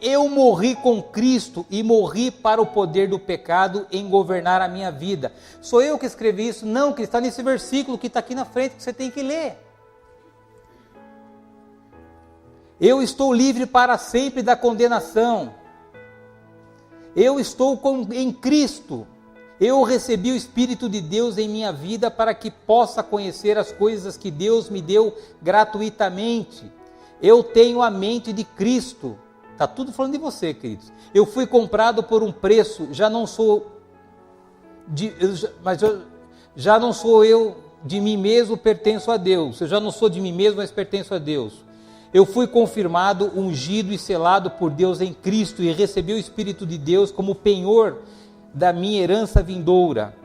Eu morri com Cristo e morri para o poder do pecado em governar a minha vida. Sou eu que escrevi isso? Não, que está nesse versículo que está aqui na frente, que você tem que ler. Eu estou livre para sempre da condenação. Eu estou em Cristo. Eu recebi o Espírito de Deus em minha vida para que possa conhecer as coisas que Deus me deu gratuitamente. Eu tenho a mente de Cristo. Está tudo falando de você, queridos. Eu fui comprado por um preço, já não sou eu de mim mesmo, pertenço a Deus. Eu já não sou de mim mesmo, mas pertenço a Deus. Eu fui confirmado, ungido e selado por Deus em Cristo e recebi o Espírito de Deus como penhor da minha herança vindoura.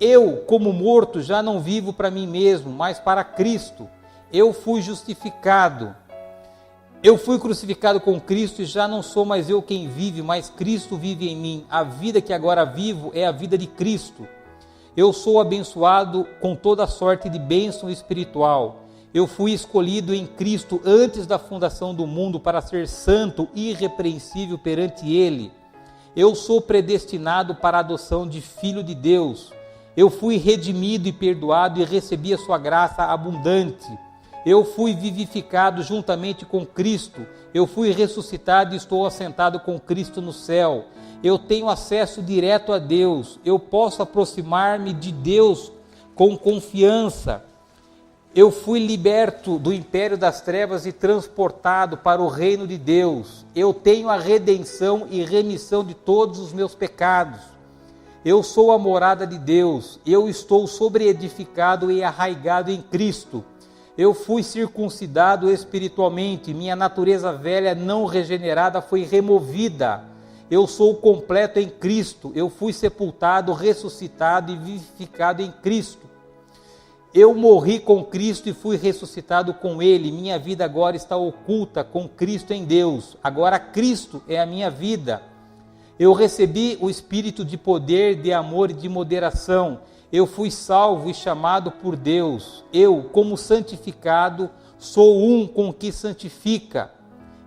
Eu, como morto, já não vivo para mim mesmo, mas para Cristo. Eu fui justificado. Eu fui crucificado com Cristo e já não sou mais eu quem vive, mas Cristo vive em mim. A vida que agora vivo é a vida de Cristo. Eu sou abençoado com toda sorte de bênção espiritual. Eu fui escolhido em Cristo antes da fundação do mundo para ser santo e irrepreensível perante Ele. Eu sou predestinado para a adoção de filho de Deus. Eu fui redimido e perdoado e recebi a sua graça abundante. Eu fui vivificado juntamente com Cristo. Eu fui ressuscitado e estou assentado com Cristo no céu. Eu tenho acesso direto a Deus. Eu posso aproximar-me de Deus com confiança. Eu fui liberto do império das trevas e transportado para o reino de Deus. Eu tenho a redenção e remissão de todos os meus pecados. Eu sou a morada de Deus. Eu estou sobreedificado e arraigado em Cristo. Eu fui circuncidado espiritualmente. Minha natureza velha não regenerada foi removida. Eu sou completo em Cristo. Eu fui sepultado, ressuscitado e vivificado em Cristo. Eu morri com Cristo e fui ressuscitado com Ele. Minha vida agora está oculta com Cristo em Deus. Agora Cristo é a minha vida. Eu recebi o espírito de poder, de amor e de moderação. Eu fui salvo e chamado por Deus. Eu, como santificado, sou um com o que santifica.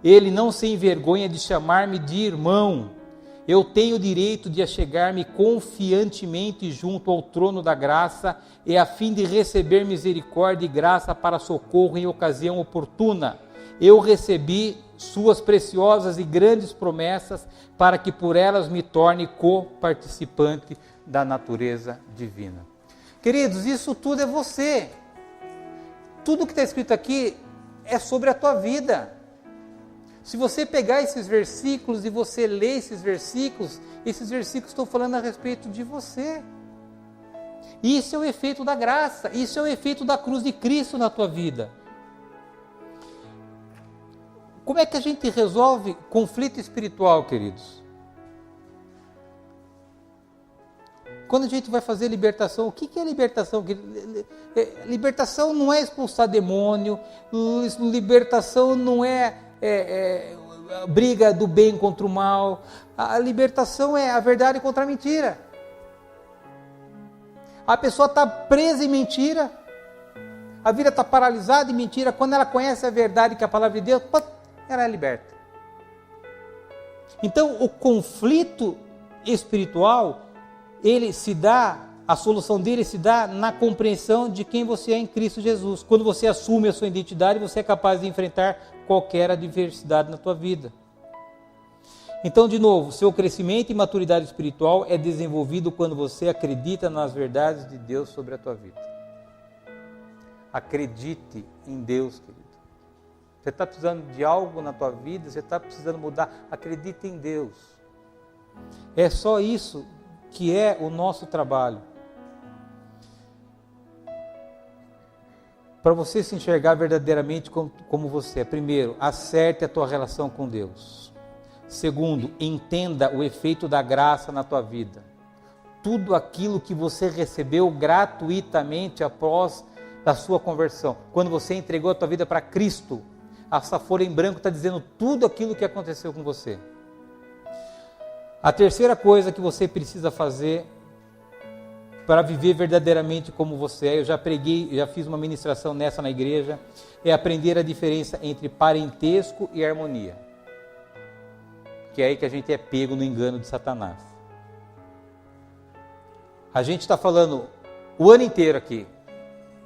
Ele não se envergonha de chamar-me de irmão. Eu tenho o direito de achegar-me confiantemente junto ao trono da graça, e a fim de receber misericórdia e graça para socorro em ocasião oportuna. Eu recebi suas preciosas e grandes promessas, para que por elas me torne co-participante da natureza divina. Queridos, isso tudo é você. Tudo que está escrito aqui é sobre a tua vida. Se você pegar esses versículos e você ler esses versículos estão falando a respeito de você. Isso é o efeito da graça, isso é o efeito da cruz de Cristo na tua vida. Como é que a gente resolve conflito espiritual, queridos? Quando a gente vai fazer libertação, o que é libertação? Libertação não é expulsar demônio, libertação não é briga do bem contra o mal. A libertação é a verdade contra a mentira. A pessoa está presa em mentira, a vida está paralisada em mentira. Quando ela conhece a verdade, que é a palavra de Deus, ela é liberta. Então o conflito espiritual, ele se dá, a solução dele se dá na compreensão de quem você é em Cristo Jesus. Quando você assume a sua identidade, você é capaz de enfrentar qualquer adversidade na tua vida. Então, de novo, seu crescimento e maturidade espiritual é desenvolvido quando você acredita nas verdades de Deus sobre a tua vida. Acredite em Deus, querido. Você está precisando de algo na tua vida, você está precisando mudar, acredite em Deus. É só isso que é o nosso trabalho. Para você se enxergar verdadeiramente como você é, primeiro, acerte a tua relação com Deus. Segundo, entenda o efeito da graça na tua vida. Tudo aquilo que você recebeu gratuitamente após a sua conversão. Quando você entregou a tua vida para Cristo, essa folha em branco está dizendo tudo aquilo que aconteceu com você. A terceira coisa que você precisa fazer para viver verdadeiramente como você é, eu já preguei, já fiz uma ministração nessa na igreja, é aprender a diferença entre parentesco e harmonia. Que é aí que a gente é pego no engano de Satanás. A gente está falando o ano inteiro aqui,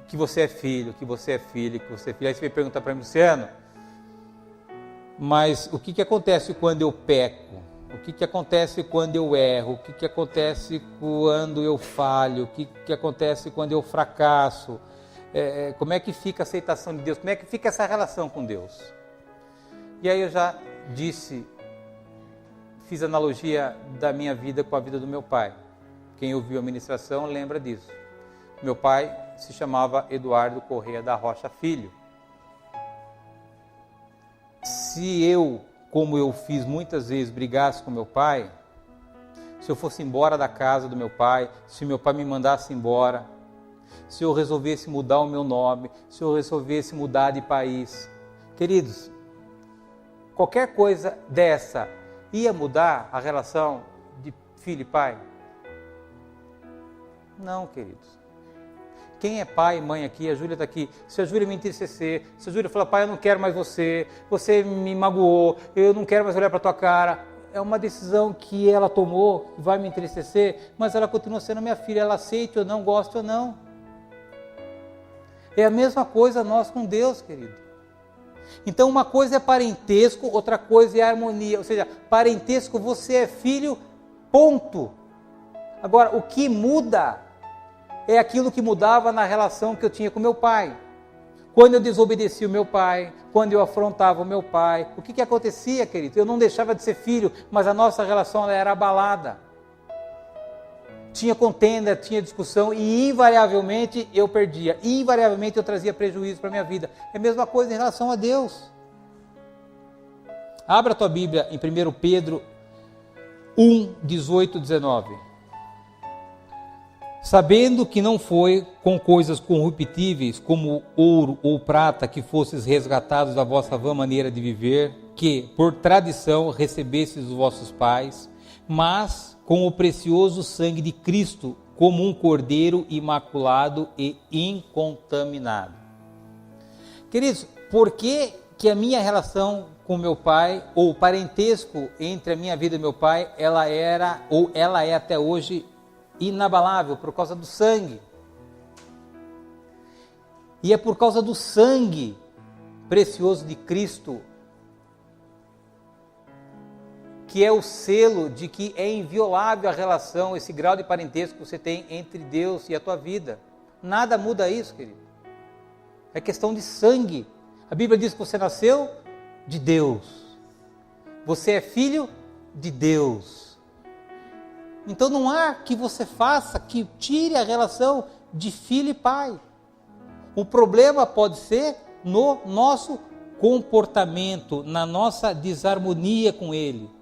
que você é filho, que você é filho, que você é filho. Aí você vai perguntar para mim, Luciano, mas o que acontece quando eu peco? O que acontece quando eu erro? O que acontece quando eu falho? O que acontece quando eu fracasso? Como é que fica a aceitação de Deus? Como é que fica essa relação com Deus? E aí eu já fiz analogia da minha vida com a vida do meu pai. Quem ouviu a ministração lembra disso. Meu pai se chamava Eduardo Correia da Rocha Filho. Se eu, como eu fiz muitas vezes, brigasse com meu pai, se eu fosse embora da casa do meu pai, se meu pai me mandasse embora, se eu resolvesse mudar o meu nome, se eu resolvesse mudar de país, queridos, qualquer coisa dessa ia mudar a relação de filho e pai? Não, queridos. Quem é pai e mãe aqui? A Júlia está aqui. Se a Júlia me entristecer, se a Júlia falar, pai, eu não quero mais você me magoou, eu não quero mais olhar para a tua cara, é uma decisão que ela tomou, vai me entristecer, mas ela continua sendo minha filha, ela aceite ou não, gosta ou não. É a mesma coisa nós com Deus, querido. Então uma coisa é parentesco, outra coisa é harmonia, ou seja, parentesco, você é filho, ponto. Agora, o que muda é aquilo que mudava na relação que eu tinha com meu pai. Quando eu desobedecia o meu pai, quando eu afrontava o meu pai, o que acontecia, querido? Eu não deixava de ser filho, mas a nossa relação ela era abalada. Tinha contenda, tinha discussão e invariavelmente eu perdia. Invariavelmente eu trazia prejuízo para a minha vida. É a mesma coisa em relação a Deus. Abra a tua Bíblia em 1 Pedro, 1, 18, 19. Sabendo que não foi com coisas corruptíveis, como ouro ou prata, que fosses resgatados da vossa vã maneira de viver, que, por tradição, recebestes dos vossos pais, mas com o precioso sangue de Cristo, como um cordeiro imaculado e incontaminado. Queridos, por que a minha relação com meu pai, ou o parentesco entre a minha vida e meu pai, ela era, ou ela é até hoje, inabalável? Por causa do sangue. E é por causa do sangue precioso de Cristo que é o selo de que é inviolável a relação, esse grau de parentesco que você tem entre Deus e a tua vida. Nada muda isso, querido. É questão de sangue. A Bíblia diz que você nasceu de Deus. Você é filho de Deus. Então não há que você faça que tire a relação de filho e pai. O problema pode ser no nosso comportamento, na nossa desarmonia com Ele.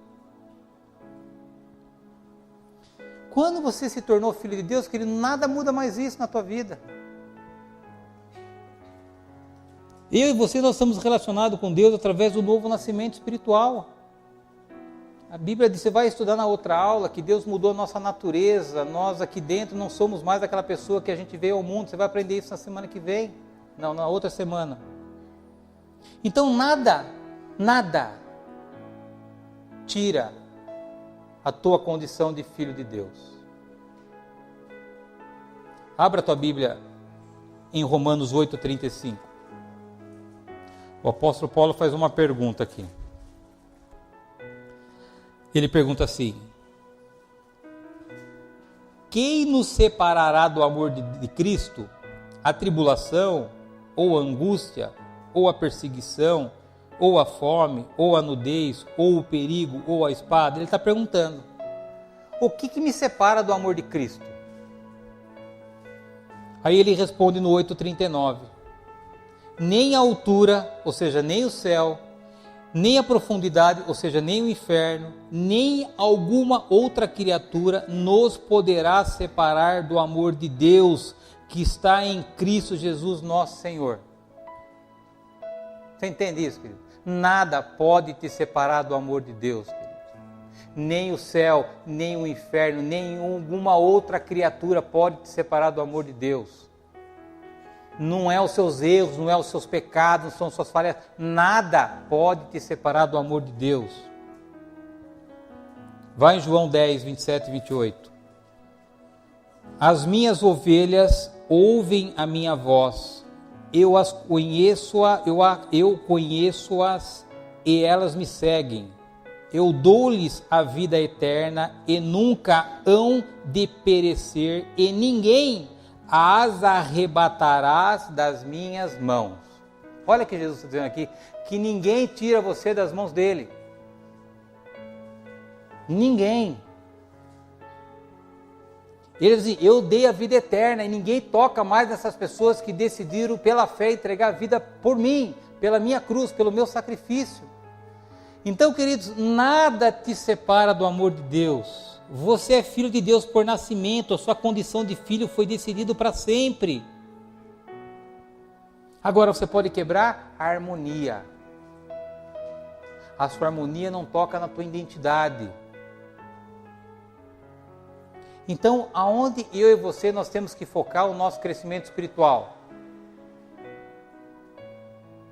Quando você se tornou filho de Deus, querido, nada muda mais isso na tua vida. Eu e você, nós estamos relacionados com Deus através do novo nascimento espiritual. A Bíblia diz, você vai estudar na outra aula, que Deus mudou a nossa natureza, nós aqui dentro não somos mais aquela pessoa que a gente veio ao mundo, você vai aprender isso na semana que vem, não, na outra semana. Então nada tira a tua condição de filho de Deus. Abra a tua Bíblia em Romanos 8:35. O apóstolo Paulo faz uma pergunta aqui. Ele pergunta assim: quem nos separará do amor de Cristo? A tribulação, ou a angústia, ou a perseguição, ou a fome, ou a nudez, ou o perigo, ou a espada? Ele está perguntando: o que me separa do amor de Cristo? Aí ele responde no 8:39: nem a altura, ou seja, nem o céu, nem a profundidade, ou seja, nem o inferno, nem alguma outra criatura nos poderá separar do amor de Deus que está em Cristo Jesus nosso Senhor. Você entende isso, querido? Nada pode te separar do amor de Deus, querido. Nem o céu, nem o inferno, nem alguma outra criatura pode te separar do amor de Deus. Não é os seus erros, não é os seus pecados, não são suas falhas, nada pode te separar do amor de Deus. Vai em João 10, 27 e 28. As minhas ovelhas ouvem a minha voz, eu conheço-as e elas me seguem. Eu dou-lhes a vida eterna e nunca hão de perecer, e ninguém as arrebatarás das minhas mãos. Olha que Jesus está dizendo aqui, que ninguém tira você das mãos dele. Ninguém. Ele diz, eu dei a vida eterna e ninguém toca mais nessas pessoas que decidiram pela fé entregar a vida por mim, pela minha cruz, pelo meu sacrifício. Então, queridos, nada te separa do amor de Deus. Você é filho de Deus por nascimento, a sua condição de filho foi decidida para sempre. Agora você pode quebrar a harmonia. A sua harmonia não toca na tua identidade. Então, aonde eu e você nós temos que focar o nosso crescimento espiritual?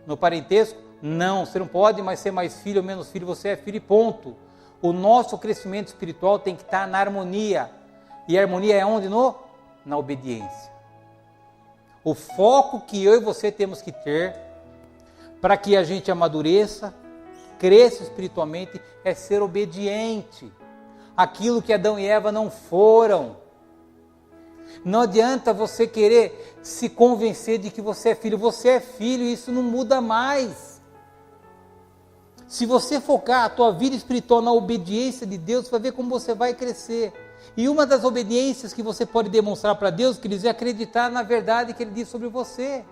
No parentesco? Não, você não pode mais ser mais filho ou menos filho, você é filho e ponto. O nosso crescimento espiritual tem que estar na harmonia. E a harmonia é onde? Na obediência. O foco que eu e você temos que ter para que a gente amadureça, cresça espiritualmente, é ser obediente. Aquilo que Adão e Eva não foram. Não adianta você querer se convencer de que você é filho e isso não muda mais. Se você focar a tua vida espiritual na obediência de Deus, você vai ver como você vai crescer. E uma das obediências que você pode demonstrar para Deus, queridos, é acreditar na verdade que Ele diz sobre você.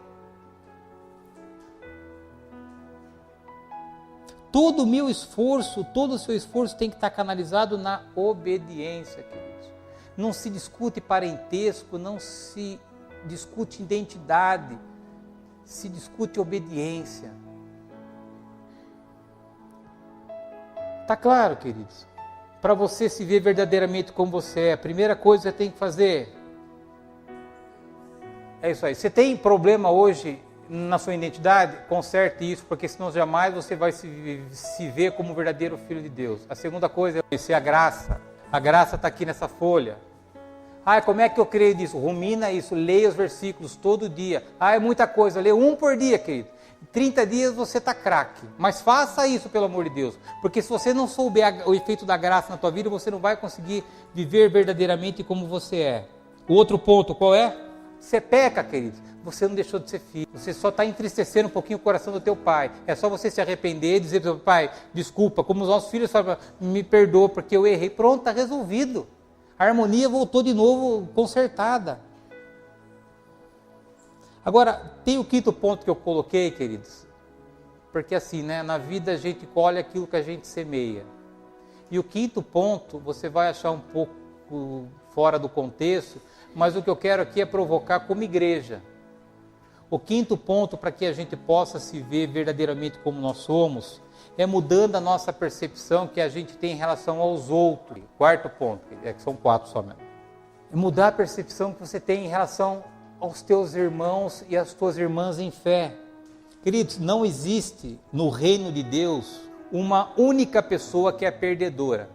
todo o meu esforço, todo o seu esforço tem que estar canalizado na obediência, queridos. Não se discute parentesco, não se discute identidade, se discute obediência. Tá claro, queridos? Para você se ver verdadeiramente como você é, a primeira coisa que você tem que fazer é isso aí. Você tem problema hoje na sua identidade? Conserte isso, porque senão jamais você vai se ver como um verdadeiro filho de Deus. A segunda coisa é conhecer a graça. A graça está aqui nessa folha. Como é que eu creio nisso? Rumina isso, leia os versículos todo dia. É muita coisa, lê um por dia, querido. Em 30 dias você está craque. Mas faça isso, pelo amor de Deus. Porque se você não souber o efeito da graça na tua vida, você não vai conseguir viver verdadeiramente como você é. O outro ponto, qual é? Você peca, querido. Você não deixou de ser filho. Você só está entristecendo um pouquinho o coração do teu pai. É só você se arrepender e dizer para o seu pai, desculpa, como os nossos filhos falam, me perdoa porque eu errei. Pronto, está resolvido. A harmonia voltou de novo consertada. Agora, tem o quinto ponto que eu coloquei, queridos. Porque assim, na vida a gente colhe aquilo que a gente semeia. E o quinto ponto, você vai achar um pouco fora do contexto, mas o que eu quero aqui é provocar como igreja. O quinto ponto para que a gente possa se ver verdadeiramente como nós somos, é mudando a nossa percepção que a gente tem em relação aos outros. Quarto ponto, que são 4 só mesmo. É mudar a percepção que você tem em relação aos teus irmãos e às tuas irmãs em fé. Queridos, não existe no reino de Deus uma única pessoa que é perdedora.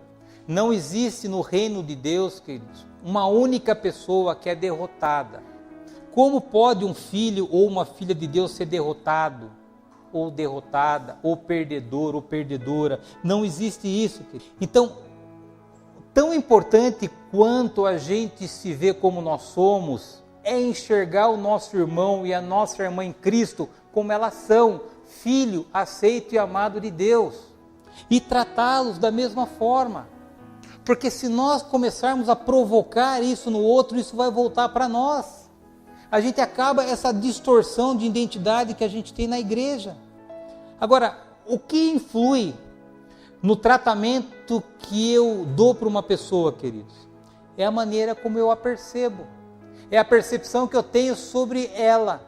Não existe no reino de Deus, queridos, uma única pessoa que é derrotada. Como pode um filho ou uma filha de Deus ser derrotado, ou derrotada, ou perdedor, ou perdedora? Não existe isso, querido. Então, tão importante quanto a gente se vê como nós somos, é enxergar o nosso irmão e a nossa irmã em Cristo como elas são, filho aceito e amado de Deus, e tratá-los da mesma forma. Porque se nós começarmos a provocar isso no outro, isso vai voltar para nós. A gente acaba essa distorção de identidade que a gente tem na igreja. Agora, o que influi no tratamento que eu dou para uma pessoa, queridos? É a maneira como eu a percebo. É a percepção que eu tenho sobre ela.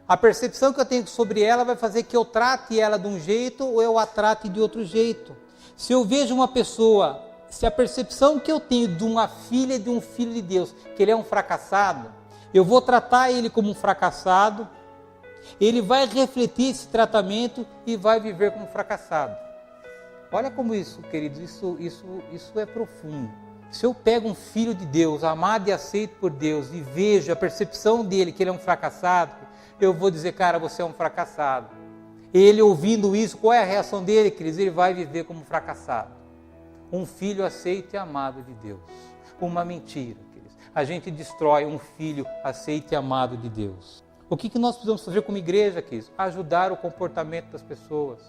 A percepção que eu tenho sobre ela vai fazer que eu trate ela de um jeito ou eu a trate de outro jeito. Se eu vejo uma pessoa, se a percepção que eu tenho de uma filha e de um filho de Deus, que ele é um fracassado, eu vou tratar ele como um fracassado, ele vai refletir esse tratamento e vai viver como fracassado. Olha como isso, queridos, isso é profundo. Se eu pego um filho de Deus, amado e aceito por Deus, e vejo a percepção dele que ele é um fracassado, eu vou dizer, cara, você é um fracassado. Ele ouvindo isso, qual é a reação dele, queridos? Ele vai viver como um fracassado. Um filho aceito e amado de Deus. Uma mentira, queridos. A gente destrói um filho aceito e amado de Deus. O que nós precisamos fazer como igreja, queridos? Ajudar o comportamento das pessoas.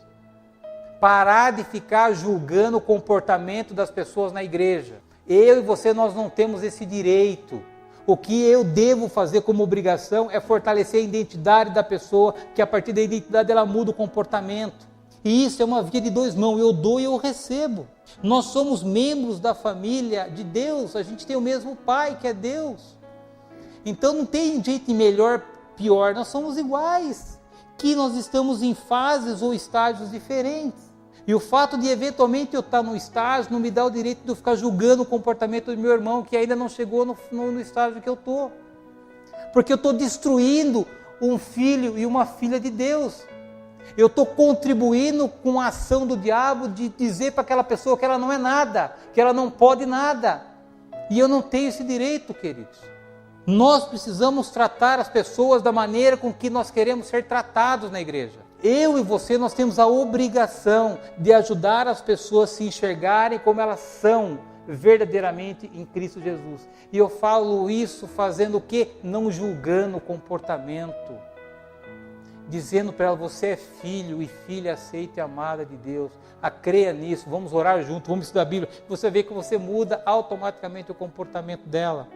Parar de ficar julgando o comportamento das pessoas na igreja. Eu e você, nós não temos esse direito. O que eu devo fazer como obrigação é fortalecer a identidade da pessoa, que a partir da identidade ela muda o comportamento. E isso é uma via de 2 mãos, eu dou e eu recebo. Nós somos membros da família de Deus, a gente tem o mesmo Pai, que é Deus. Então não tem jeito melhor, pior, nós somos iguais. Que nós estamos em fases ou estágios diferentes. E o fato de eventualmente eu estar num estágio não me dá o direito de eu ficar julgando o comportamento do meu irmão que ainda não chegou no estágio que eu estou. Porque eu estou destruindo um filho e uma filha de Deus. Eu estou contribuindo com a ação do diabo de dizer para aquela pessoa que ela não é nada, que ela não pode nada. E eu não tenho esse direito, queridos. Nós precisamos tratar as pessoas da maneira com que nós queremos ser tratados na igreja. Eu e você, nós temos a obrigação de ajudar as pessoas a se enxergarem como elas são verdadeiramente em Cristo Jesus. E eu falo isso fazendo o quê? Não julgando o comportamento. Dizendo para ela, você é filho e filha aceita e amada de Deus. Creia nisso, vamos orar junto, vamos estudar a Bíblia. Você vê que você muda automaticamente o comportamento dela.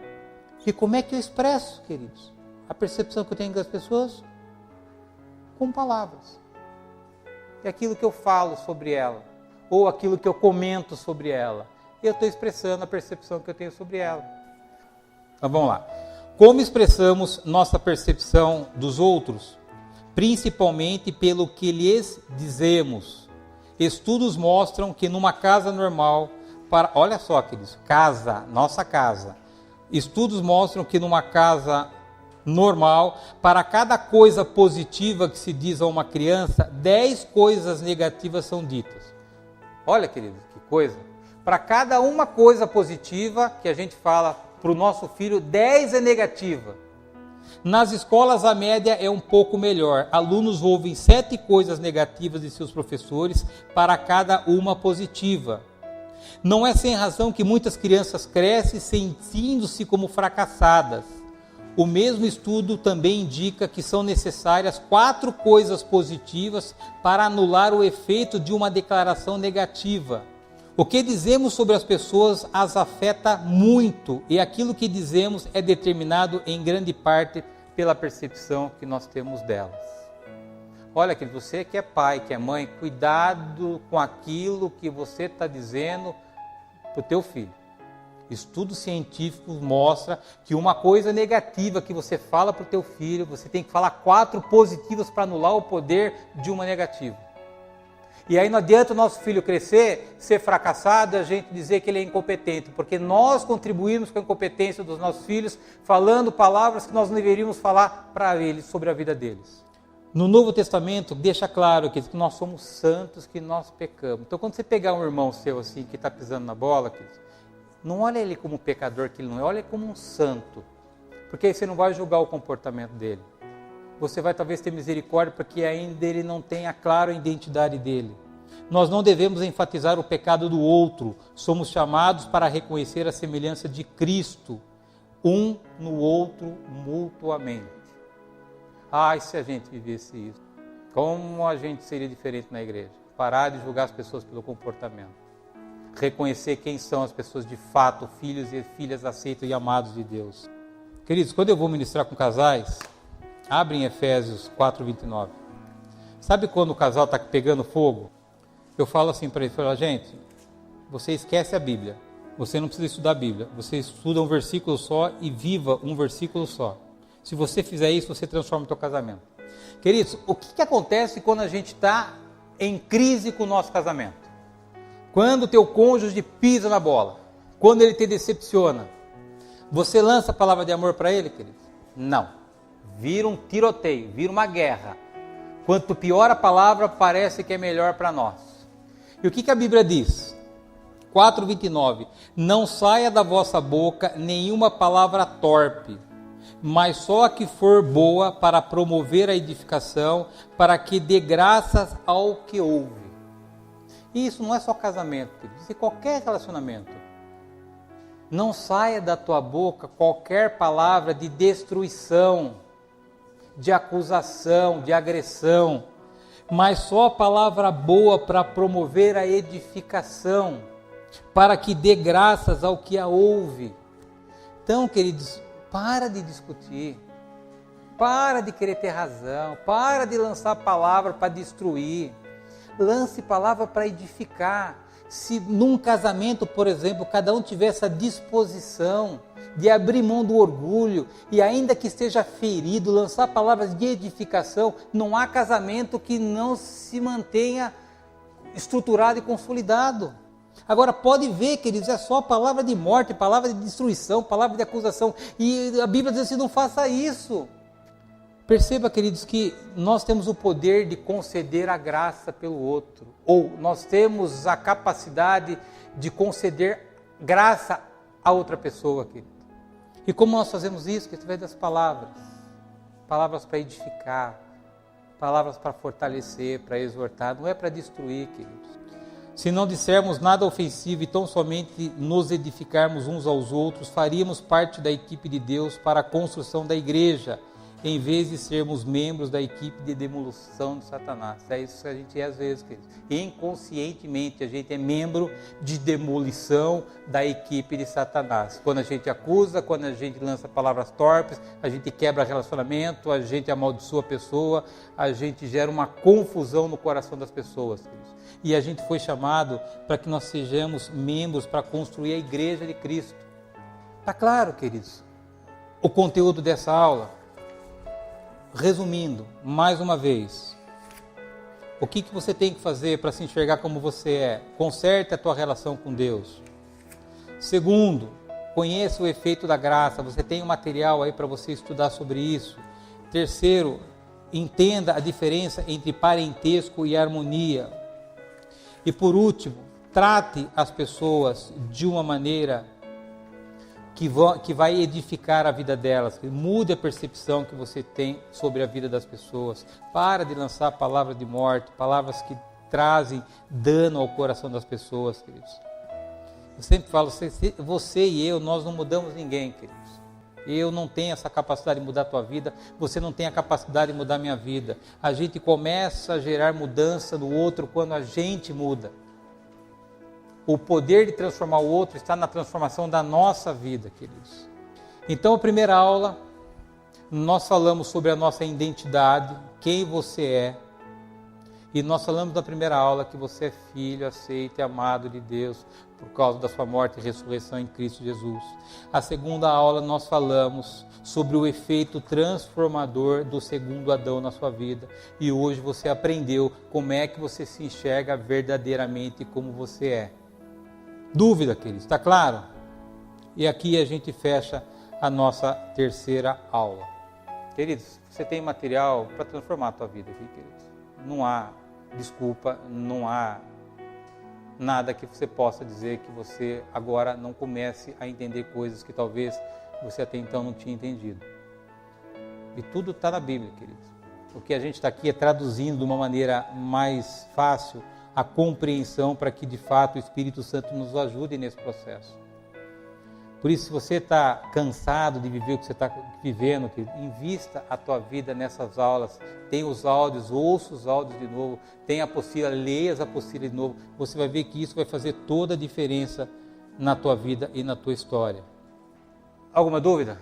E como é que eu expresso, queridos? A percepção que eu tenho das pessoas? Com palavras. é aquilo que eu falo sobre ela, ou aquilo que eu comento sobre ela. Eu estou expressando a percepção que eu tenho sobre ela. Então vamos lá. Como expressamos nossa percepção dos outros? Principalmente pelo que lhes dizemos. Estudos mostram que numa casa normal, olha só, queridos, nossa casa. Estudos mostram que numa casa normal, para cada coisa positiva que se diz a uma criança, 10 coisas negativas são ditas. Olha, queridos, que coisa. Para cada uma coisa positiva que a gente fala para o nosso filho, 10 é negativa. Nas escolas a média é um pouco melhor. Alunos ouvem 7 coisas negativas de seus professores para cada uma positiva. Não é sem razão que muitas crianças crescem sentindo-se como fracassadas. O mesmo estudo também indica que são necessárias 4 coisas positivas para anular o efeito de uma declaração negativa. O que dizemos sobre as pessoas as afeta muito, e aquilo que dizemos é determinado em grande parte pela percepção que nós temos delas. Olha, que você que é pai, que é mãe, cuidado com aquilo que você está dizendo para o teu filho. Estudos científicos mostram que uma coisa negativa que você fala para o teu filho, você tem que falar 4 positivas para anular o poder de uma negativa. E aí não adianta o nosso filho crescer, ser fracassado, a gente dizer que ele é incompetente, porque nós contribuímos com a incompetência dos nossos filhos, falando palavras que nós não deveríamos falar para eles, sobre a vida deles. No Novo Testamento deixa claro que nós somos santos, que nós pecamos. Então quando você pegar um irmão seu assim, que está pisando na bola, não olha ele como um pecador que ele não é, olha ele como um santo, porque aí você não vai julgar o comportamento dele. Você vai talvez ter misericórdia porque ainda ele não tenha claro a identidade dele. Nós não devemos enfatizar o pecado do outro. Somos chamados para reconhecer a semelhança de Cristo, um no outro mutuamente. Ai, se a gente vivesse isso, como a gente seria diferente na igreja? Parar de julgar as pessoas pelo comportamento. Reconhecer quem são as pessoas de fato, filhos e filhas aceitos e amados de Deus. Queridos, quando eu vou ministrar com casais, abrem Efésios 4:29. Sabe quando o casal está pegando fogo? Eu falo assim para ele, gente, você esquece a Bíblia, você não precisa estudar a Bíblia, você estuda um versículo só e viva um versículo só. Se você fizer isso, você transforma o teu casamento. Queridos, o que acontece quando a gente está em crise com o nosso casamento? Quando o teu cônjuge pisa na bola, quando ele te decepciona, você lança a palavra de amor para ele, queridos? Não. Vira um tiroteio, vira uma guerra. Quanto pior a palavra, parece que é melhor para nós. E o que a Bíblia diz? 4:29. Não saia da vossa boca nenhuma palavra torpe, mas só a que for boa para promover a edificação, para que dê graças ao que ouve. E isso não é só casamento, isso é qualquer relacionamento. Não saia da tua boca qualquer palavra de destruição, de acusação, de agressão, mas só a palavra boa para promover a edificação, para que dê graças ao que a ouve. Então, queridos, para de discutir, para de querer ter razão, para de lançar palavra para destruir, lance palavra para edificar. Se num casamento, por exemplo, cada um tiver essa disposição de abrir mão do orgulho e ainda que esteja ferido, lançar palavras de edificação, não há casamento que não se mantenha estruturado e consolidado. Agora pode ver, queridos, é só palavra de morte, palavra de destruição, palavra de acusação, e a Bíblia diz assim, não faça isso. Perceba, queridos, que nós temos o poder de conceder a graça pelo outro, ou nós temos a capacidade de conceder graça a outra pessoa, querido. E como nós fazemos isso? Através das palavras. Palavras para edificar, palavras para fortalecer, para exortar, não é para destruir, queridos. Se não dissermos nada ofensivo e tão somente nos edificarmos uns aos outros, faríamos parte da equipe de Deus para a construção da igreja. em vez de sermos membros da equipe de demolição de Satanás. É isso que a gente é às vezes, queridos. Inconscientemente a gente é membro de demolição da equipe de Satanás. Quando a gente acusa, quando a gente lança palavras torpes, a gente quebra relacionamento, a gente amaldiçoa a pessoa, a gente gera uma confusão no coração das pessoas, queridos. E a gente foi chamado para que nós sejamos membros para construir a igreja de Cristo. Está claro, queridos, o conteúdo dessa aula? Resumindo, mais uma vez, o que você tem que fazer para se enxergar como você é? Conserte a tua relação com Deus. Segundo, conheça o efeito da graça. Você tem um material aí para você estudar sobre isso. Terceiro, entenda a diferença entre parentesco e harmonia. E por último, trate as pessoas de uma maneira que vai edificar a vida delas. Mude a percepção que você tem sobre a vida das pessoas. Para de lançar palavras de morte, palavras que trazem dano ao coração das pessoas, queridos. Eu sempre falo, você e eu, nós não mudamos ninguém, queridos. Eu não tenho essa capacidade de mudar a tua vida, você não tem a capacidade de mudar a minha vida. A gente começa a gerar mudança no outro quando a gente muda. O poder de transformar o outro está na transformação da nossa vida, queridos. Então, a primeira aula, nós falamos sobre a nossa identidade, quem você é. E nós falamos na primeira aula que você é filho, aceito e amado de Deus por causa da sua morte e ressurreição em Cristo Jesus. A segunda aula, nós falamos sobre o efeito transformador do segundo Adão na sua vida. E hoje você aprendeu como é que você se enxerga verdadeiramente como você é. Dúvida, queridos, está claro? E aqui a gente fecha a nossa terceira aula. Queridos, você tem material para transformar a tua vida aqui, queridos. Não há desculpa, não há nada que você possa dizer que você agora não comece a entender coisas que talvez você até então não tinha entendido. E tudo está na Bíblia, queridos. O que a gente está aqui é traduzindo de uma maneira mais fácil a compreensão para que de fato o Espírito Santo nos ajude nesse processo. Por isso, se você está cansado de viver o que você está vivendo, invista a tua vida nessas aulas. Tem os áudios, ouça os áudios de novo, tem a apostila, leia as apostilas de novo. Você vai ver que isso vai fazer toda a diferença na tua vida e na tua história. Alguma dúvida?